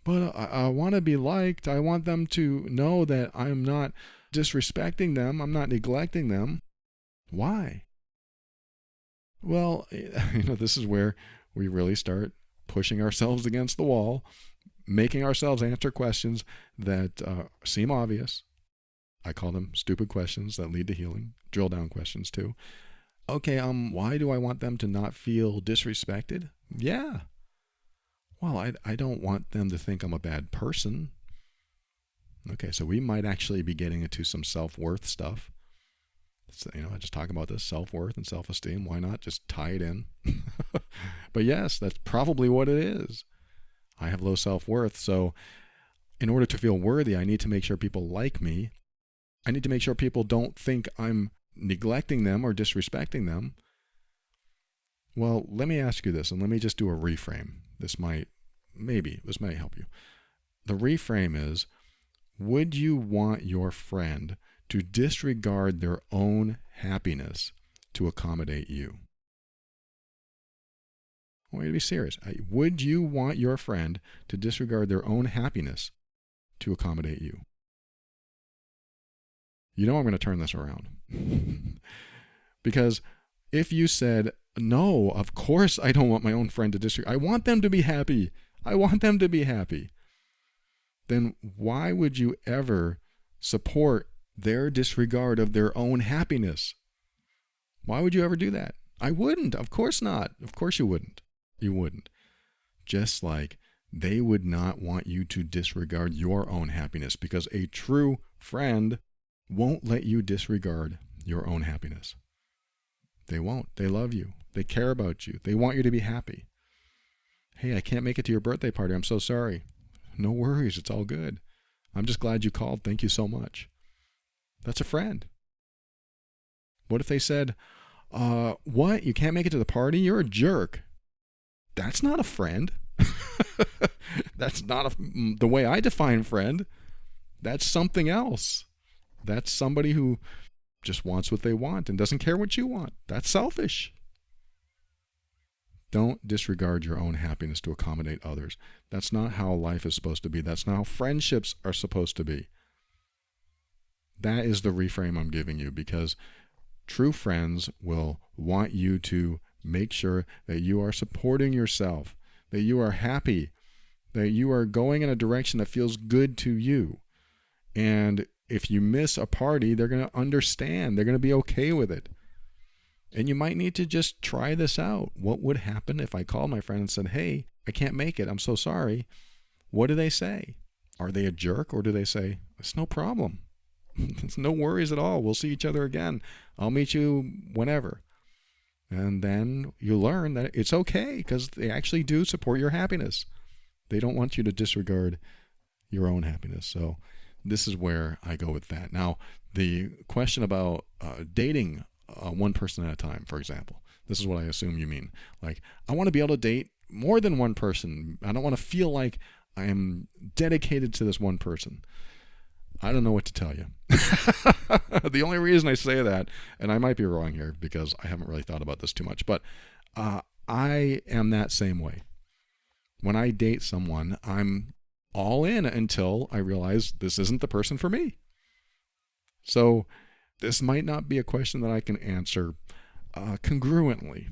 But I want to be liked. I want them to know that I'm not disrespecting them. I'm not neglecting them. Why? Well, this is where we really start pushing ourselves against the wall, making ourselves answer questions that seem obvious. I call them stupid questions that lead to healing. Drill down questions too. Okay, why do I want them to not feel disrespected? Yeah. Well, I don't want them to think I'm a bad person. Okay, so we might actually be getting into some self-worth stuff. So, I just talk about this, self-worth and self-esteem. Why not just tie it in? But yes, that's probably what it is. I have low self-worth, so in order to feel worthy, I need to make sure people like me. I need to make sure people don't think I'm neglecting them or disrespecting them. Well, let me ask you this, and let me just do a reframe. This might help you. The reframe is, would you want your friend to disregard their own happiness to accommodate you? I want you to be serious. Would you want your friend to disregard their own happiness to accommodate you? I'm going to turn this around. Because if you said, no, of course I don't want my own friend to disregard, I want them to be happy. I want them to be happy. Then why would you ever support their disregard of their own happiness? Why would you ever do that? I wouldn't. Of course not. Of course you wouldn't. You wouldn't. Just like they would not want you to disregard your own happiness, because a true friend won't let you disregard your own happiness. They won't. They love you. They care about you. They want you to be happy. Hey, I can't make it to your birthday party. I'm so sorry. No worries. It's all good. I'm just glad you called. Thank you so much. That's a friend. What if they said, what? You can't make it to the party? You're a jerk. That's not a friend. That's not the way I define friend. That's something else. That's somebody who just wants what they want and doesn't care what you want. That's selfish. Don't disregard your own happiness to accommodate others. That's not how life is supposed to be. That's not how friendships are supposed to be. That is the reframe I'm giving you, because true friends will want you to make sure that you are supporting yourself, that you are happy, that you are going in a direction that feels good to you. And if you miss a party, they're going to understand. They're going to be okay with it. And you might need to just try this out. What would happen if I called my friend and said, hey, I can't make it. I'm so sorry. What do they say? Are they a jerk, or do they say, it's no problem? It's no worries at all. We'll see each other again. I'll meet you whenever. And then you learn that it's okay, because they actually do support your happiness. They don't want you to disregard your own happiness. So this is where I go with that. Now, the question about dating one person at a time, for example, this is what I assume you mean. Like, I want to be able to date more than one person. I don't want to feel like I am dedicated to this one person. I don't know what to tell you. The only reason I say that, and I might be wrong here because I haven't really thought about this too much, but I am that same way. When I date someone, I'm all in until I realize this isn't the person for me. So this might not be a question that I can answer congruently.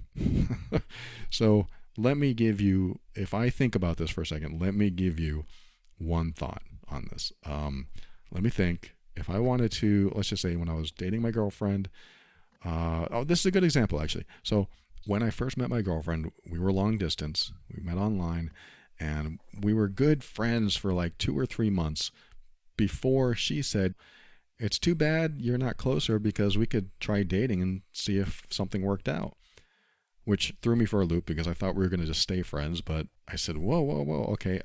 So let me give you, if I think about this for a second, let me give you one thought on this. Let me think. If I wanted to, let's just say when I was dating my girlfriend, this is a good example actually. So when I first met my girlfriend, we were long distance. We met online, and we were good friends for like 2 or 3 months before she said, it's too bad you're not closer, because we could try dating and see if something worked out, which threw me for a loop because I thought we were going to just stay friends. But I said, whoa, okay,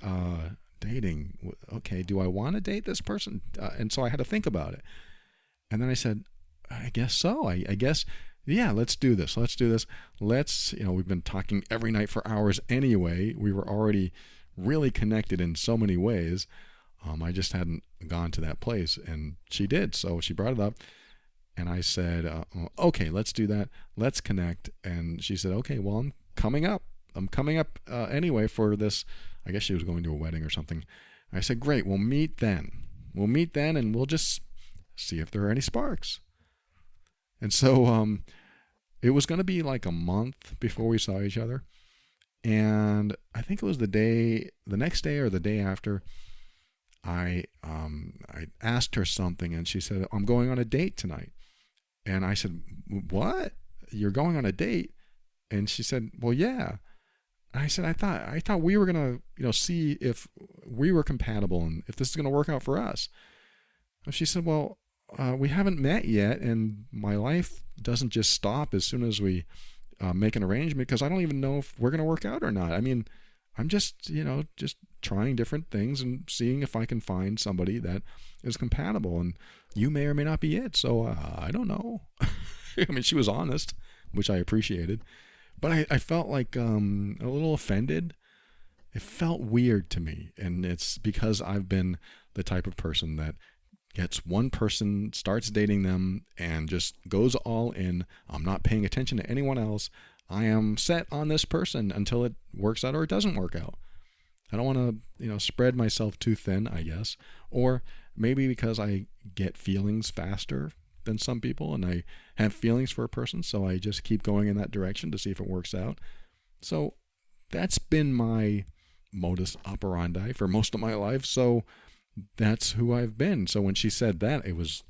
dating. Okay, do I want to date this person? And so I had to think about it. And then I said, I guess so. I guess, yeah, let's do this. We've been talking every night for hours anyway. We were already really connected in so many ways. I just hadn't gone to that place, and she did. So she brought it up, and I said, okay, let's do that. Let's connect. And she said, okay, well, I'm coming up anyway for this. I guess she was going to a wedding or something. I said, great, we'll meet then. And we'll just see if there are any sparks. And so it was going to be like a month before we saw each other. And I think it was the next day or the day after, I asked her something, and she said, I'm going on a date tonight. And I said, what? You're going on a date? And she said, well, yeah. And I said, I thought we were going to, see if we were compatible and if this is going to work out for us. And she said, well, we haven't met yet, and my life doesn't just stop as soon as we make an arrangement, because I don't even know if we're going to work out or not. I mean, I'm just trying different things and seeing if I can find somebody that is compatible, and you may or may not be it. So I don't know. I mean, she was honest, which I appreciated. But I felt like a little offended. It felt weird to me. And it's because I've been the type of person that gets one person, starts dating them, and just goes all in. I'm not paying attention to anyone else. I am set on this person until it works out or it doesn't work out. I don't want to, spread myself too thin, I guess. Or maybe because I get feelings faster than some people, and I have feelings for a person, so I just keep going in that direction to see if it works out. So that's been my modus operandi for most of my life. So that's who I've been. So when she said that, it was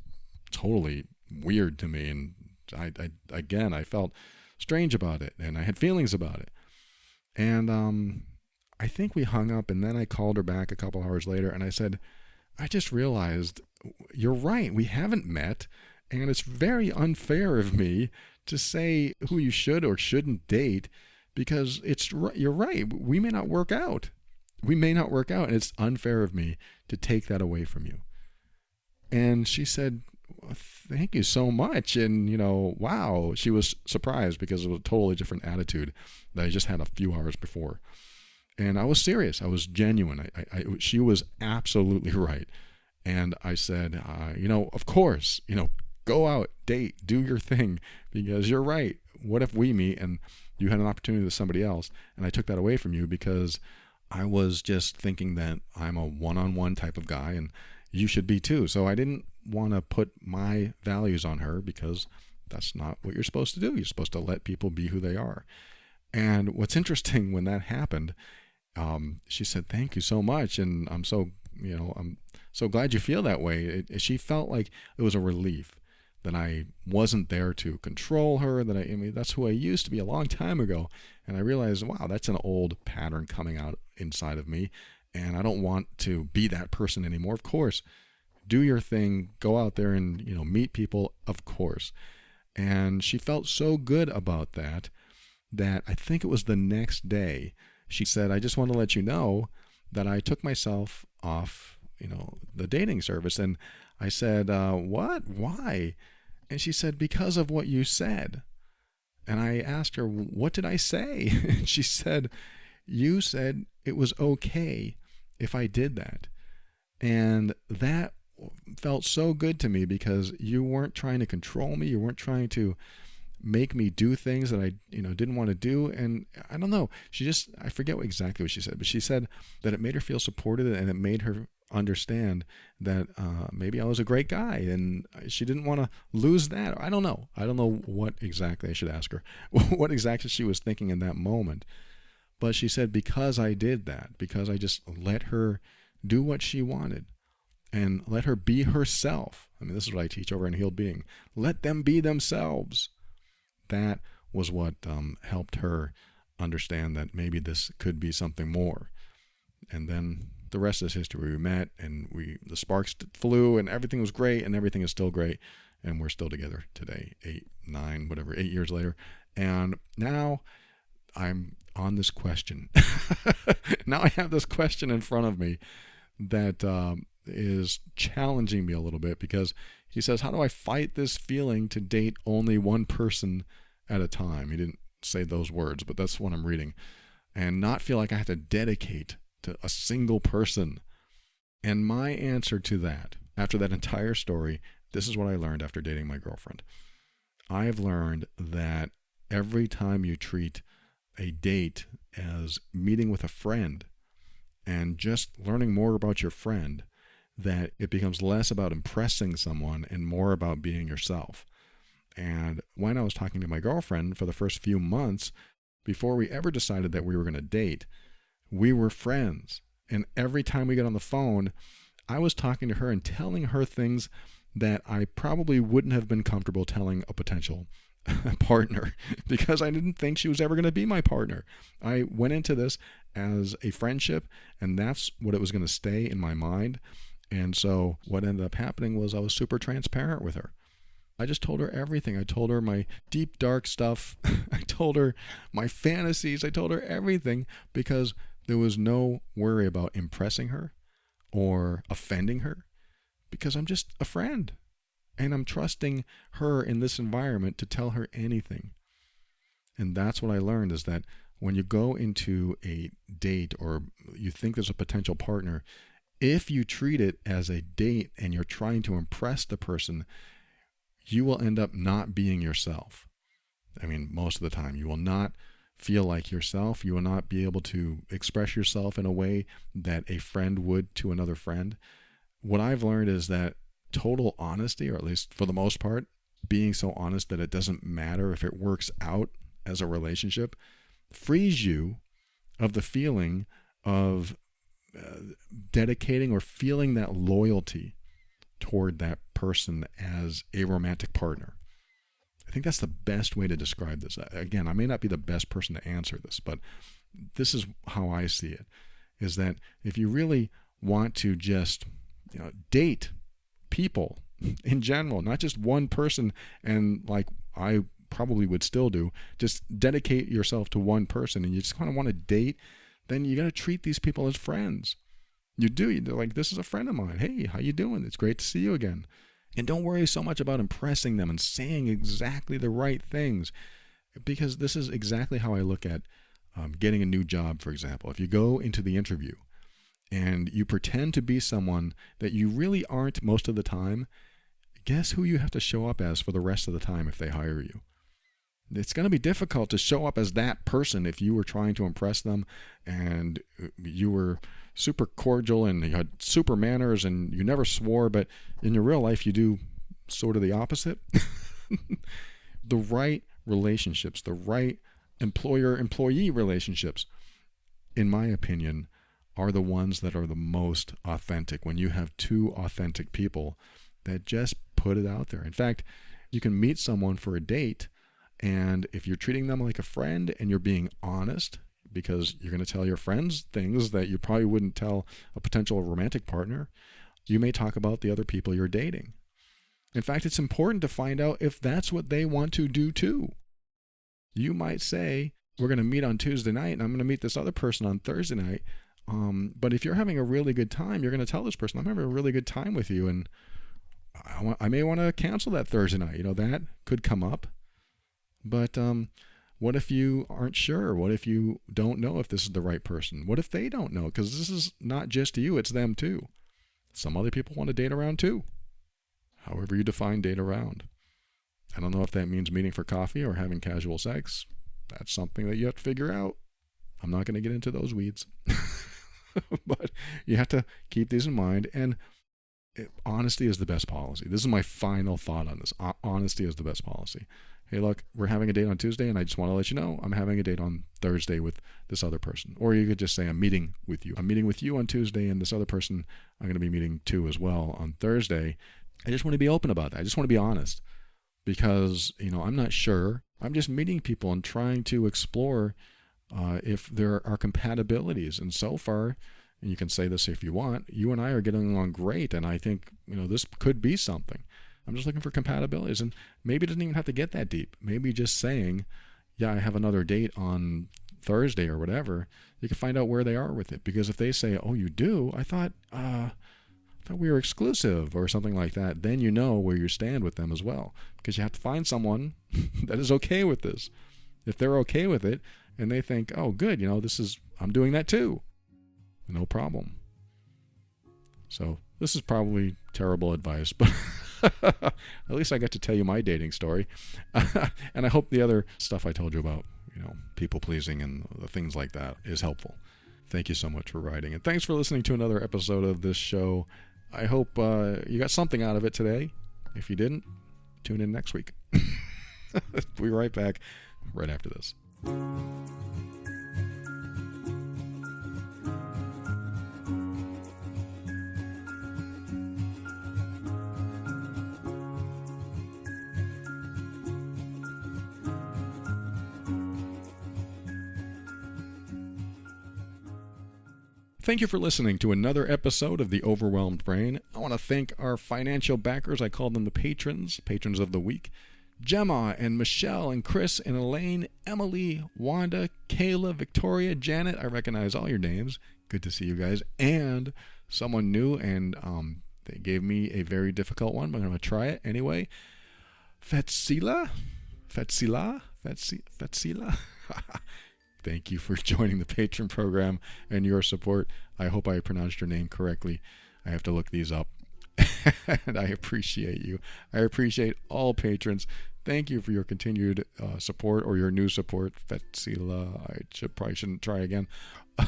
totally weird to me and I felt strange about it, and I had feelings about it. And I think we hung up, and then I called her back a couple hours later, and I said, I just realized you're right. We haven't met, and it's very unfair of me to say who you should or shouldn't date, because you're right. We may not work out. We may not work out, and it's unfair of me to take that away from you. And she said, well, thank you so much. And, wow, she was surprised because it was a totally different attitude that I just had a few hours before. And I was serious. I was genuine. She was absolutely right. And I said, of course, go out, date, do your thing, because you're right. What if we meet and you had an opportunity with somebody else, and I took that away from you because I was just thinking that I'm a one-on-one type of guy, and you should be too. So I didn't want to put my values on her, because that's not what you're supposed to do. You're supposed to let people be who they are. And what's interesting, when that happened, she said, thank you so much. And I'm so glad you feel that way. She felt like it was a relief that I wasn't there to control her, that that's who I used to be a long time ago. And I realized, wow, that's an old pattern coming out inside of me. And I don't want to be that person anymore. Of course, do your thing, go out there and, meet people, of course. And she felt so good about that I think it was the next day, she said, I just want to let you know that I took myself off, the dating service. And I said, what? Why? And she said, because of what you said. And I asked her, what did I say? And she said, you said it was okay if I did that. And that felt so good to me, because you weren't trying to control me. You weren't trying to make me do things that I didn't want to do. And I don't know, I forget exactly what she said, but she said that it made her feel supported, and it made her understand that maybe I was a great guy, and she didn't want to lose that. I don't know what exactly, I should ask her what exactly she was thinking in that moment. But she said, because I did that, because I just let her do what she wanted and let her be herself. This is what I teach over in Healed Being. Let them be themselves. That was what helped her understand that maybe this could be something more. And then the rest is history. We met, and the sparks flew, and everything was great, and everything is still great. And we're still together today, 8 years later. And now I'm on this question. Now I have this question in front of me that is challenging me a little bit, because he says, how do I fight this feeling to date only one person at a time? He didn't say those words, but that's what I'm reading. And not feel like I have to dedicate to a single person. And my answer to that, after that entire story, this is what I learned after dating my girlfriend. I've learned that every time you treat a date as meeting with a friend and just learning more about your friend, that it becomes less about impressing someone and more about being yourself. And when I was talking to my girlfriend for the first few months, before we ever decided that we were going to date, we were friends. And every time we got on the phone, I was talking to her and telling her things that I probably wouldn't have been comfortable telling a potential partner, because I didn't think she was ever going to be my partner. I went into this as a friendship, and that's what it was going to stay in my mind. And so what ended up happening was I was super transparent with her. I just told her everything. I told her my deep, dark stuff. I told her my fantasies. I told her everything, because there was no worry about impressing her or offending her, because I'm just a friend. And I'm trusting her in this environment to tell her anything. And that's what I learned, is that when you go into a date, or you think there's a potential partner, if you treat it as a date and you're trying to impress the person, you will end up not being yourself. Most of the time, you will not feel like yourself. You will not be able to express yourself in a way that a friend would to another friend. What I've learned is that total honesty, or at least for the most part, being so honest that it doesn't matter if it works out as a relationship, frees you of the feeling of dedicating or feeling that loyalty toward that person as a romantic partner. I think that's the best way to describe this. Again, I may not be the best person to answer this, but this is how I see it, is that if you really want to just date people in general, not just one person, and like I probably would still do, just dedicate yourself to one person and you just kind of want to date, then you got to treat these people as friends. You're like, this is a friend of mine. Hey, how you doing? It's great to see you again. And don't worry so much about impressing them and saying exactly the right things, because this is exactly how I look at getting a new job, for example. If you go into the interview and you pretend to be someone that you really aren't most of the time, guess who you have to show up as for the rest of the time if they hire you? It's going to be difficult to show up as that person if you were trying to impress them and you were super cordial and you had super manners and you never swore, but in your real life you do sort of the opposite. The right relationships, the right employer-employee relationships, in my opinion, are the ones that are the most authentic. When you have two authentic people that just put it out there. In fact, you can meet someone for a date, and if you're treating them like a friend and you're being honest, because you're going to tell your friends things that you probably wouldn't tell a potential romantic partner, you may talk about the other people you're dating. In fact, it's important to find out if that's what they want to do too. You might say, we're going to meet on Tuesday night and I'm going to meet this other person on Thursday night. But if you're having a really good time, you're going to tell this person, I'm having a really good time with you, and I may want to cancel that Thursday night. That could come up. But what if you aren't sure? What if you don't know if this is the right person? What if they don't know? Because this is not just you, it's them too. Some other people want to date around too. However you define date around. I don't know if that means meeting for coffee or having casual sex. That's something that you have to figure out. I'm not going to get into those weeds. But you have to keep these in mind. And honesty is the best policy. This is my final thought on this. Honesty is the best policy. Hey, look, we're having a date on Tuesday, and I just want to let you know I'm having a date on Thursday with this other person. Or you could just say, I'm meeting with you. I'm meeting with you on Tuesday, and this other person I'm going to be meeting too as well on Thursday. I just want to be open about that. I just want to be honest, because, I'm not sure. I'm just meeting people and trying to explore if there are compatibilities. And so far, and you can say this if you want, you and I are getting along great, and I think, this could be something. I'm just looking for compatibilities, and maybe it doesn't even have to get that deep. Maybe just saying, yeah, I have another date on Thursday or whatever, you can find out where they are with it. Because if they say, oh, you do? I thought we were exclusive or something like that, then you know where you stand with them as well. Because you have to find someone that is okay with this. If they're okay with it and they think, oh, good, I'm doing that too. No problem. So this is probably terrible advice, but at least I got to tell you my dating story. And I hope the other stuff I told you about, people pleasing and things like that is helpful. Thank you so much for writing. And thanks for listening to another episode of this show. I hope you got something out of it today. If you didn't, tune in next week. We'll be right back right after this. Thank you for listening to another episode of The Overwhelmed Brain. I want to thank our financial backers. I call them the patrons of the week. Gemma and Michelle and Chris and Elaine, Emily, Wanda, Kayla, Victoria, Janet. I recognize all your names. Good to see you guys. And someone new, and they gave me a very difficult one, but I'm going to try it anyway. Fetsila. Thank you for joining the Patreon program and your support. I hope I pronounced your name correctly. I have to look these up. And I appreciate you. I appreciate all patrons. Thank you for your continued support, or your new support. Fetsila, I probably shouldn't try again.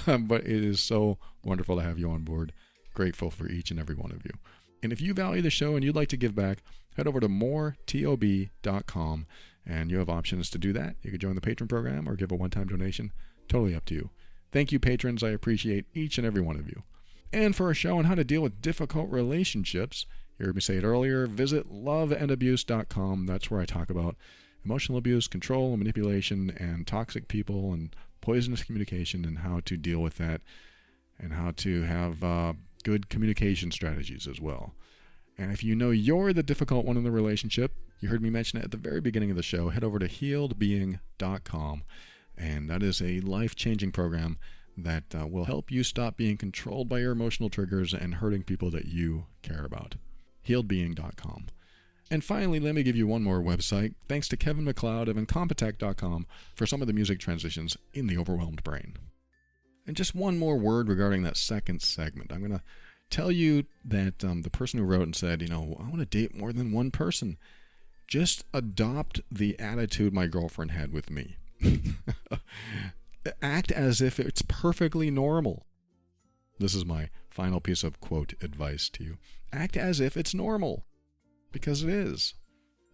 But it is so wonderful to have you on board. Grateful for each and every one of you. And if you value the show and you'd like to give back, head over to moretob.com. And you have options to do that. You can join the Patreon program or give a one-time donation. Totally up to you. Thank you, patrons. I appreciate each and every one of you. And for a show on how to deal with difficult relationships, you heard me say it earlier, visit loveandabuse.com. That's where I talk about emotional abuse, control and manipulation, and toxic people and poisonous communication, and how to deal with that, and how to have good communication strategies as well. And if you know you're the difficult one in the relationship, you heard me mention it at the very beginning of the show, head over to healedbeing.com, and that is a life-changing program that will help you stop being controlled by your emotional triggers and hurting people that you care about. healedbeing.com. And finally, let me give you one more website, thanks to Kevin MacLeod of Incompetech.com for some of the music transitions in the overwhelmed brain. And just one more word regarding that second segment. I'm going to tell you that the person who wrote and said, I want to date more than one person. Just adopt the attitude my girlfriend had with me. Act as if it's perfectly normal. This is my final piece of quote advice to you. Act as if it's normal. Because it is.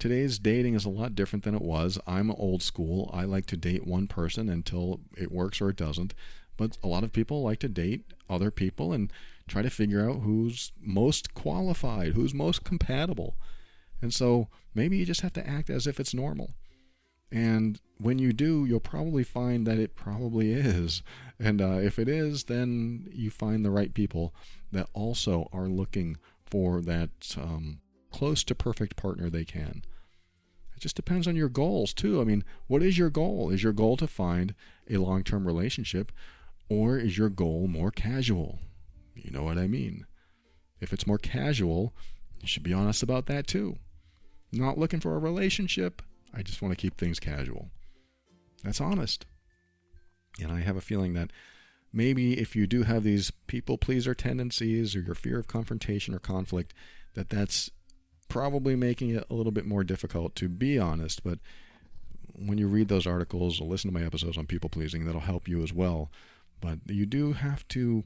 Today's dating is a lot different than it was. I'm old school. I like to date one person until it works or it doesn't. But a lot of people like to date other people and try to figure out who's most qualified, who's most compatible. And so maybe you just have to act as if it's normal. And when you do, you'll probably find that it probably is. And if it is, then you find the right people that also are looking for that close to perfect partner they can. It just depends on your goals, too. I mean, what is your goal? Is your goal to find a long-term relationship, or is your goal more casual? You know what I mean. If it's more casual, you should be honest about that, too. Not looking for a relationship. I just want to keep things casual. That's honest. And I have a feeling that maybe if you do have these people-pleaser tendencies or your fear of confrontation or conflict, that's probably making it a little bit more difficult to be honest. But when you read those articles or listen to my episodes on people-pleasing, that'll help you as well. But you do have to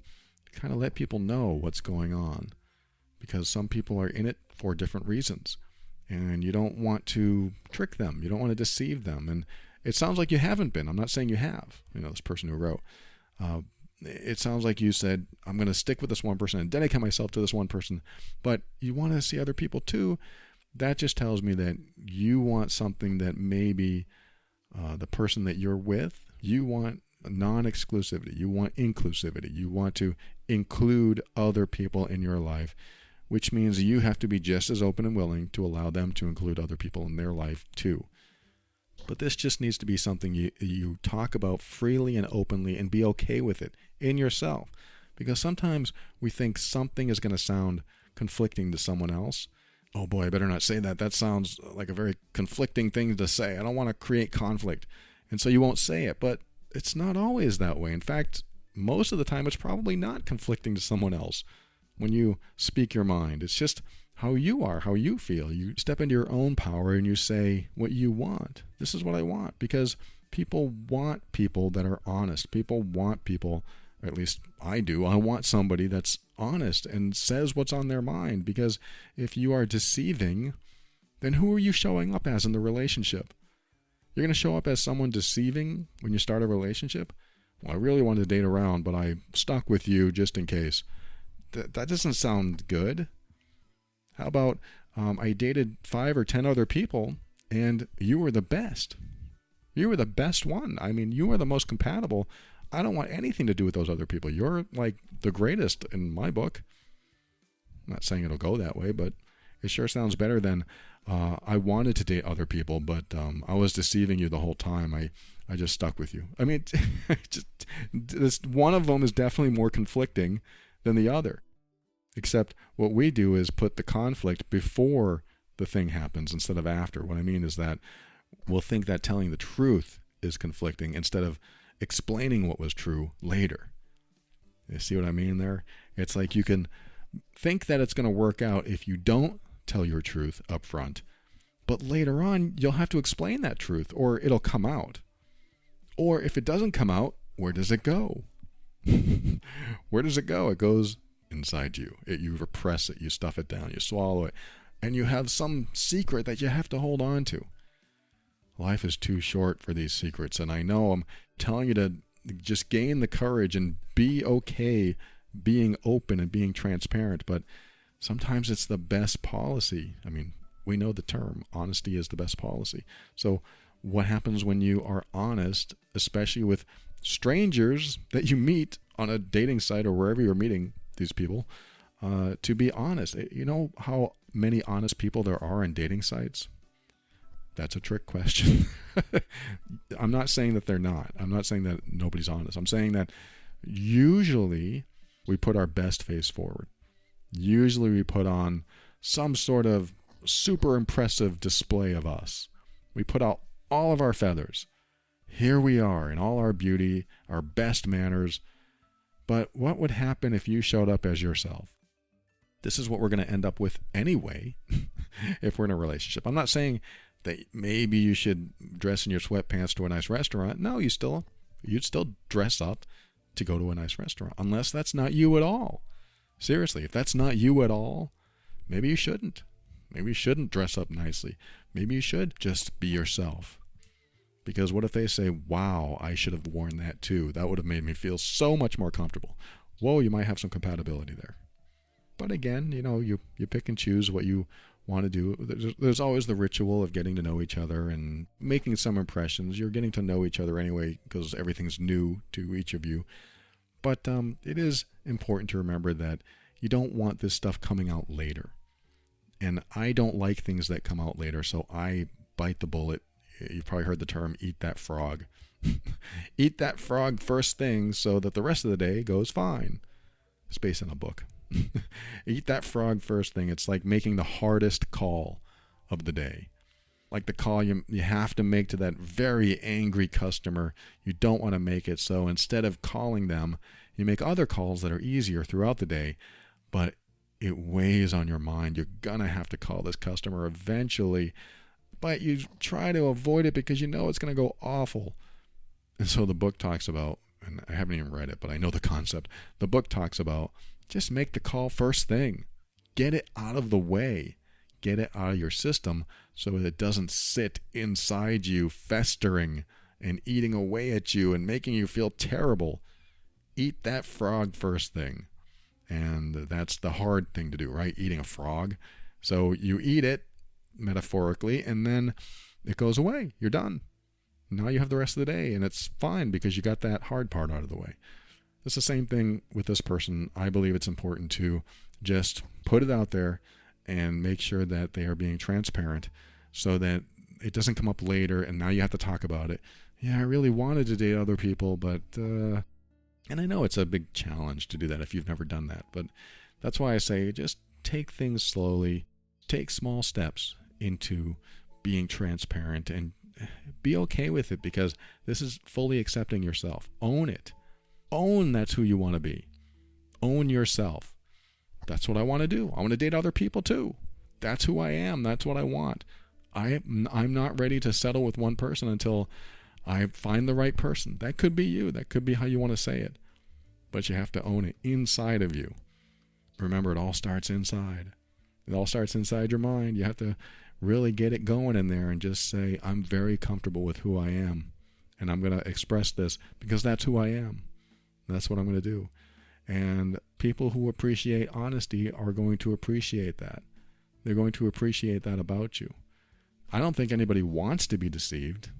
kind of let people know what's going on, because some people are in it for different reasons. And you don't want to trick them. You don't want to deceive them. And it sounds like you haven't been. I'm not saying you have. This person who wrote. It sounds like you said, I'm going to stick with this one person and dedicate myself to this one person. But you want to see other people too. That just tells me that you want something that maybe the person that you're with, you want non-exclusivity. You want inclusivity. You want to include other people in your life, which means you have to be just as open and willing to allow them to include other people in their life too. But this just needs to be something you talk about freely and openly and be okay with it in yourself. Because sometimes we think something is going to sound conflicting to someone else. Oh boy, I better not say that. That sounds like a very conflicting thing to say. I don't want to create conflict. And so you won't say it. But it's not always that way. In fact, most of the time it's probably not conflicting to someone else when you speak your mind. It's just how you are, how you feel. You step into your own power and you say what you want. This is what I want, because people want people that are honest. People want people, or at least I do. I want somebody that's honest and says what's on their mind, because if you are deceiving, then who are you showing up as in the relationship? You're going to show up as someone deceiving when you start a relationship? Well, I really wanted to date around, but I stuck with you just in case. That doesn't sound good. How about I dated 5 or 10 other people and you were the best. You were the best one. I mean, you were the most compatible. I don't want anything to do with those other people. You're like the greatest in my book. I'm not saying it'll go that way, but it sure sounds better than I wanted to date other people, but I was deceiving you the whole time. I just stuck with you. I mean, one of them is definitely more conflicting than the other. Except what we do is put the conflict before the thing happens instead of after. What I mean is that we'll think that telling the truth is conflicting instead of explaining what was true later. You see what I mean there? It's like you can think that it's going to work out if you don't tell your truth up front, but later on you'll have to explain that truth or it'll come out. Or if it doesn't come out, where does it go? Where does it go? It goes inside you. You repress it, you stuff it down, you swallow it, and you have some secret that you have to hold on to. Life is too short for these secrets, and I know I'm telling you to just gain the courage and be okay being open and being transparent, but sometimes it's the best policy. I mean, we know the term. Honesty is the best policy. So what happens when you are honest, especially with strangers that you meet on a dating site or wherever you're meeting these people, to be honest? You know how many honest people there are in dating sites? That's a trick question. I'm not saying that they're not. I'm not saying that nobody's honest. I'm saying that usually we put our best face forward. Usually we put on some sort of super impressive display of us. We put out all of our feathers. Here we are in all our beauty, our best manners. But what would happen if you showed up as yourself? This is what we're going to end up with anyway if we're in a relationship. I'm not saying that maybe you should dress in your sweatpants to a nice restaurant. No, you'd still dress up to go to a nice restaurant, unless that's not you at all. Seriously, if that's not you at all, maybe you shouldn't. Maybe you shouldn't dress up nicely. Maybe you should just be yourself. Because what if they say, wow, I should have worn that too. That would have made me feel so much more comfortable. Whoa, you might have some compatibility there. But again, you pick and choose what you want to do. There's always the ritual of getting to know each other and making some impressions. You're getting to know each other anyway because everything's new to each of you. But it is important to remember that you don't want this stuff coming out later. And I don't like things that come out later, so I bite the bullet. You've probably heard the term, eat that frog. Eat that frog first thing so that the rest of the day goes fine. It's based on a book. Eat that frog first thing. It's like making the hardest call of the day. Like the call you have to make to that very angry customer. You don't want to make it. So instead of calling them, you make other calls that are easier throughout the day, but it weighs on your mind. You're going to have to call this customer eventually, but you try to avoid it because you know it's going to go awful. And so the book talks about, and I haven't even read it, but I know the concept. The book talks about just make the call first thing. Get it out of the way. Get it out of your system so that it doesn't sit inside you, festering and eating away at you and making you feel terrible. Eat that frog first thing. And that's the hard thing to do, right? Eating a frog. So you eat it, metaphorically, and then it goes away. You're done. Now you have the rest of the day, and it's fine because you got that hard part out of the way. It's the same thing with this person. I believe it's important to just put it out there and make sure that they are being transparent so that it doesn't come up later and now you have to talk about it. Yeah, I really wanted to date other people, but and I know it's a big challenge to do that if you've never done that, but that's why I say just take things slowly, take small steps into being transparent and be okay with it, because this is fully accepting yourself. Own it. Own that's who you want to be. Own yourself. That's what I want to do. I want to date other people too. That's who I am. That's what I want. I'm not ready to settle with one person until I find the right person. That could be you. That could be how you want to say it. But you have to own it inside of you. Remember, it all starts inside. It all starts inside your mind. You have to really get it going in there and just say, I'm very comfortable with who I am. And I'm going to express this because that's who I am. That's what I'm going to do. And people who appreciate honesty are going to appreciate that. They're going to appreciate that about you. I don't think anybody wants to be deceived.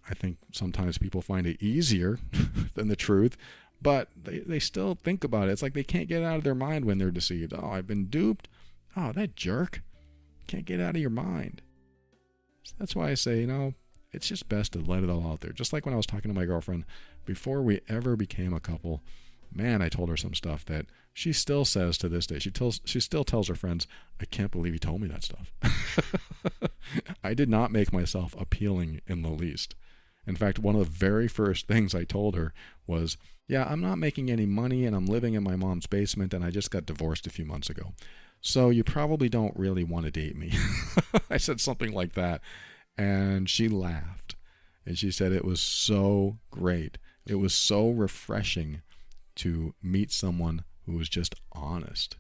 I think sometimes people find it easier than the truth, but they still think about it. It's like they can't get it out of their mind when they're deceived. Oh, I've been duped. Oh, that jerk. Can't get it out of your mind. So that's why I say, it's just best to let it all out there. Just like when I was talking to my girlfriend, before we ever became a couple, man, I told her some stuff that she still says to this day. She still tells her friends, I can't believe you told me that stuff. I did not make myself appealing in the least. In fact, one of the very first things I told her was, yeah, I'm not making any money and I'm living in my mom's basement and I just got divorced a few months ago. So you probably don't really want to date me. I said something like that. And she laughed. And she said it was so great. It was so refreshing to meet someone who was just honest.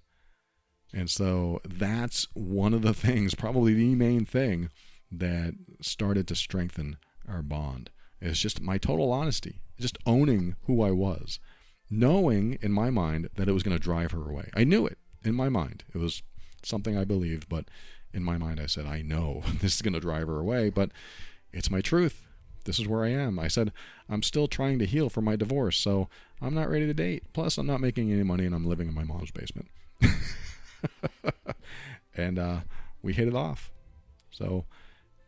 And so that's one of the things, probably the main thing, that started to strengthen our bond. It's just my total honesty, just owning who I was, knowing in my mind that it was going to drive her away. I knew it in my mind. It was something I believed, but In my mind, I said, I know this is going to drive her away, but it's my truth. This is where I am. I said, I'm still trying to heal from my divorce, so I'm not ready to date. Plus, I'm not making any money, and I'm living in my mom's basement. And we hit it off. So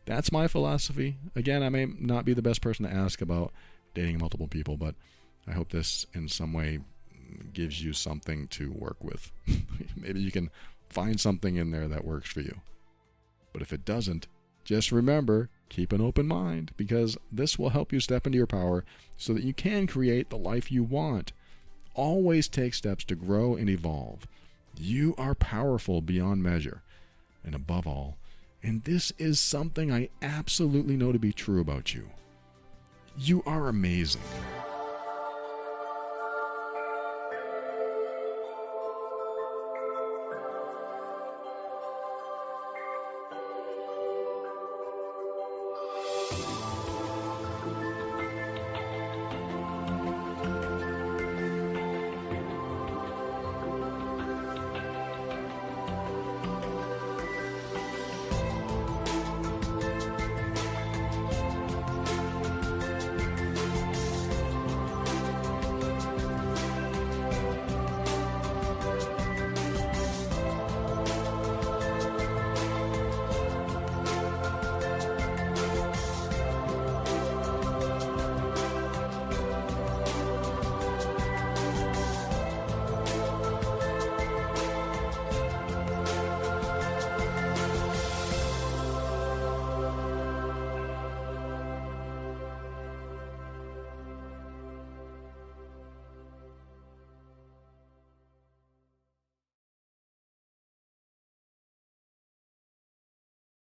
that's my philosophy. Again, I may not be the best person to ask about dating multiple people, but I hope this in some way gives you something to work with. Maybe you can find something in there that works for you. But if it doesn't, just remember, keep an open mind, because this will help you step into your power so that you can create the life you want. Always take steps to grow and evolve. You are powerful beyond measure. And above all, and this is something I absolutely know to be true about you, you are amazing.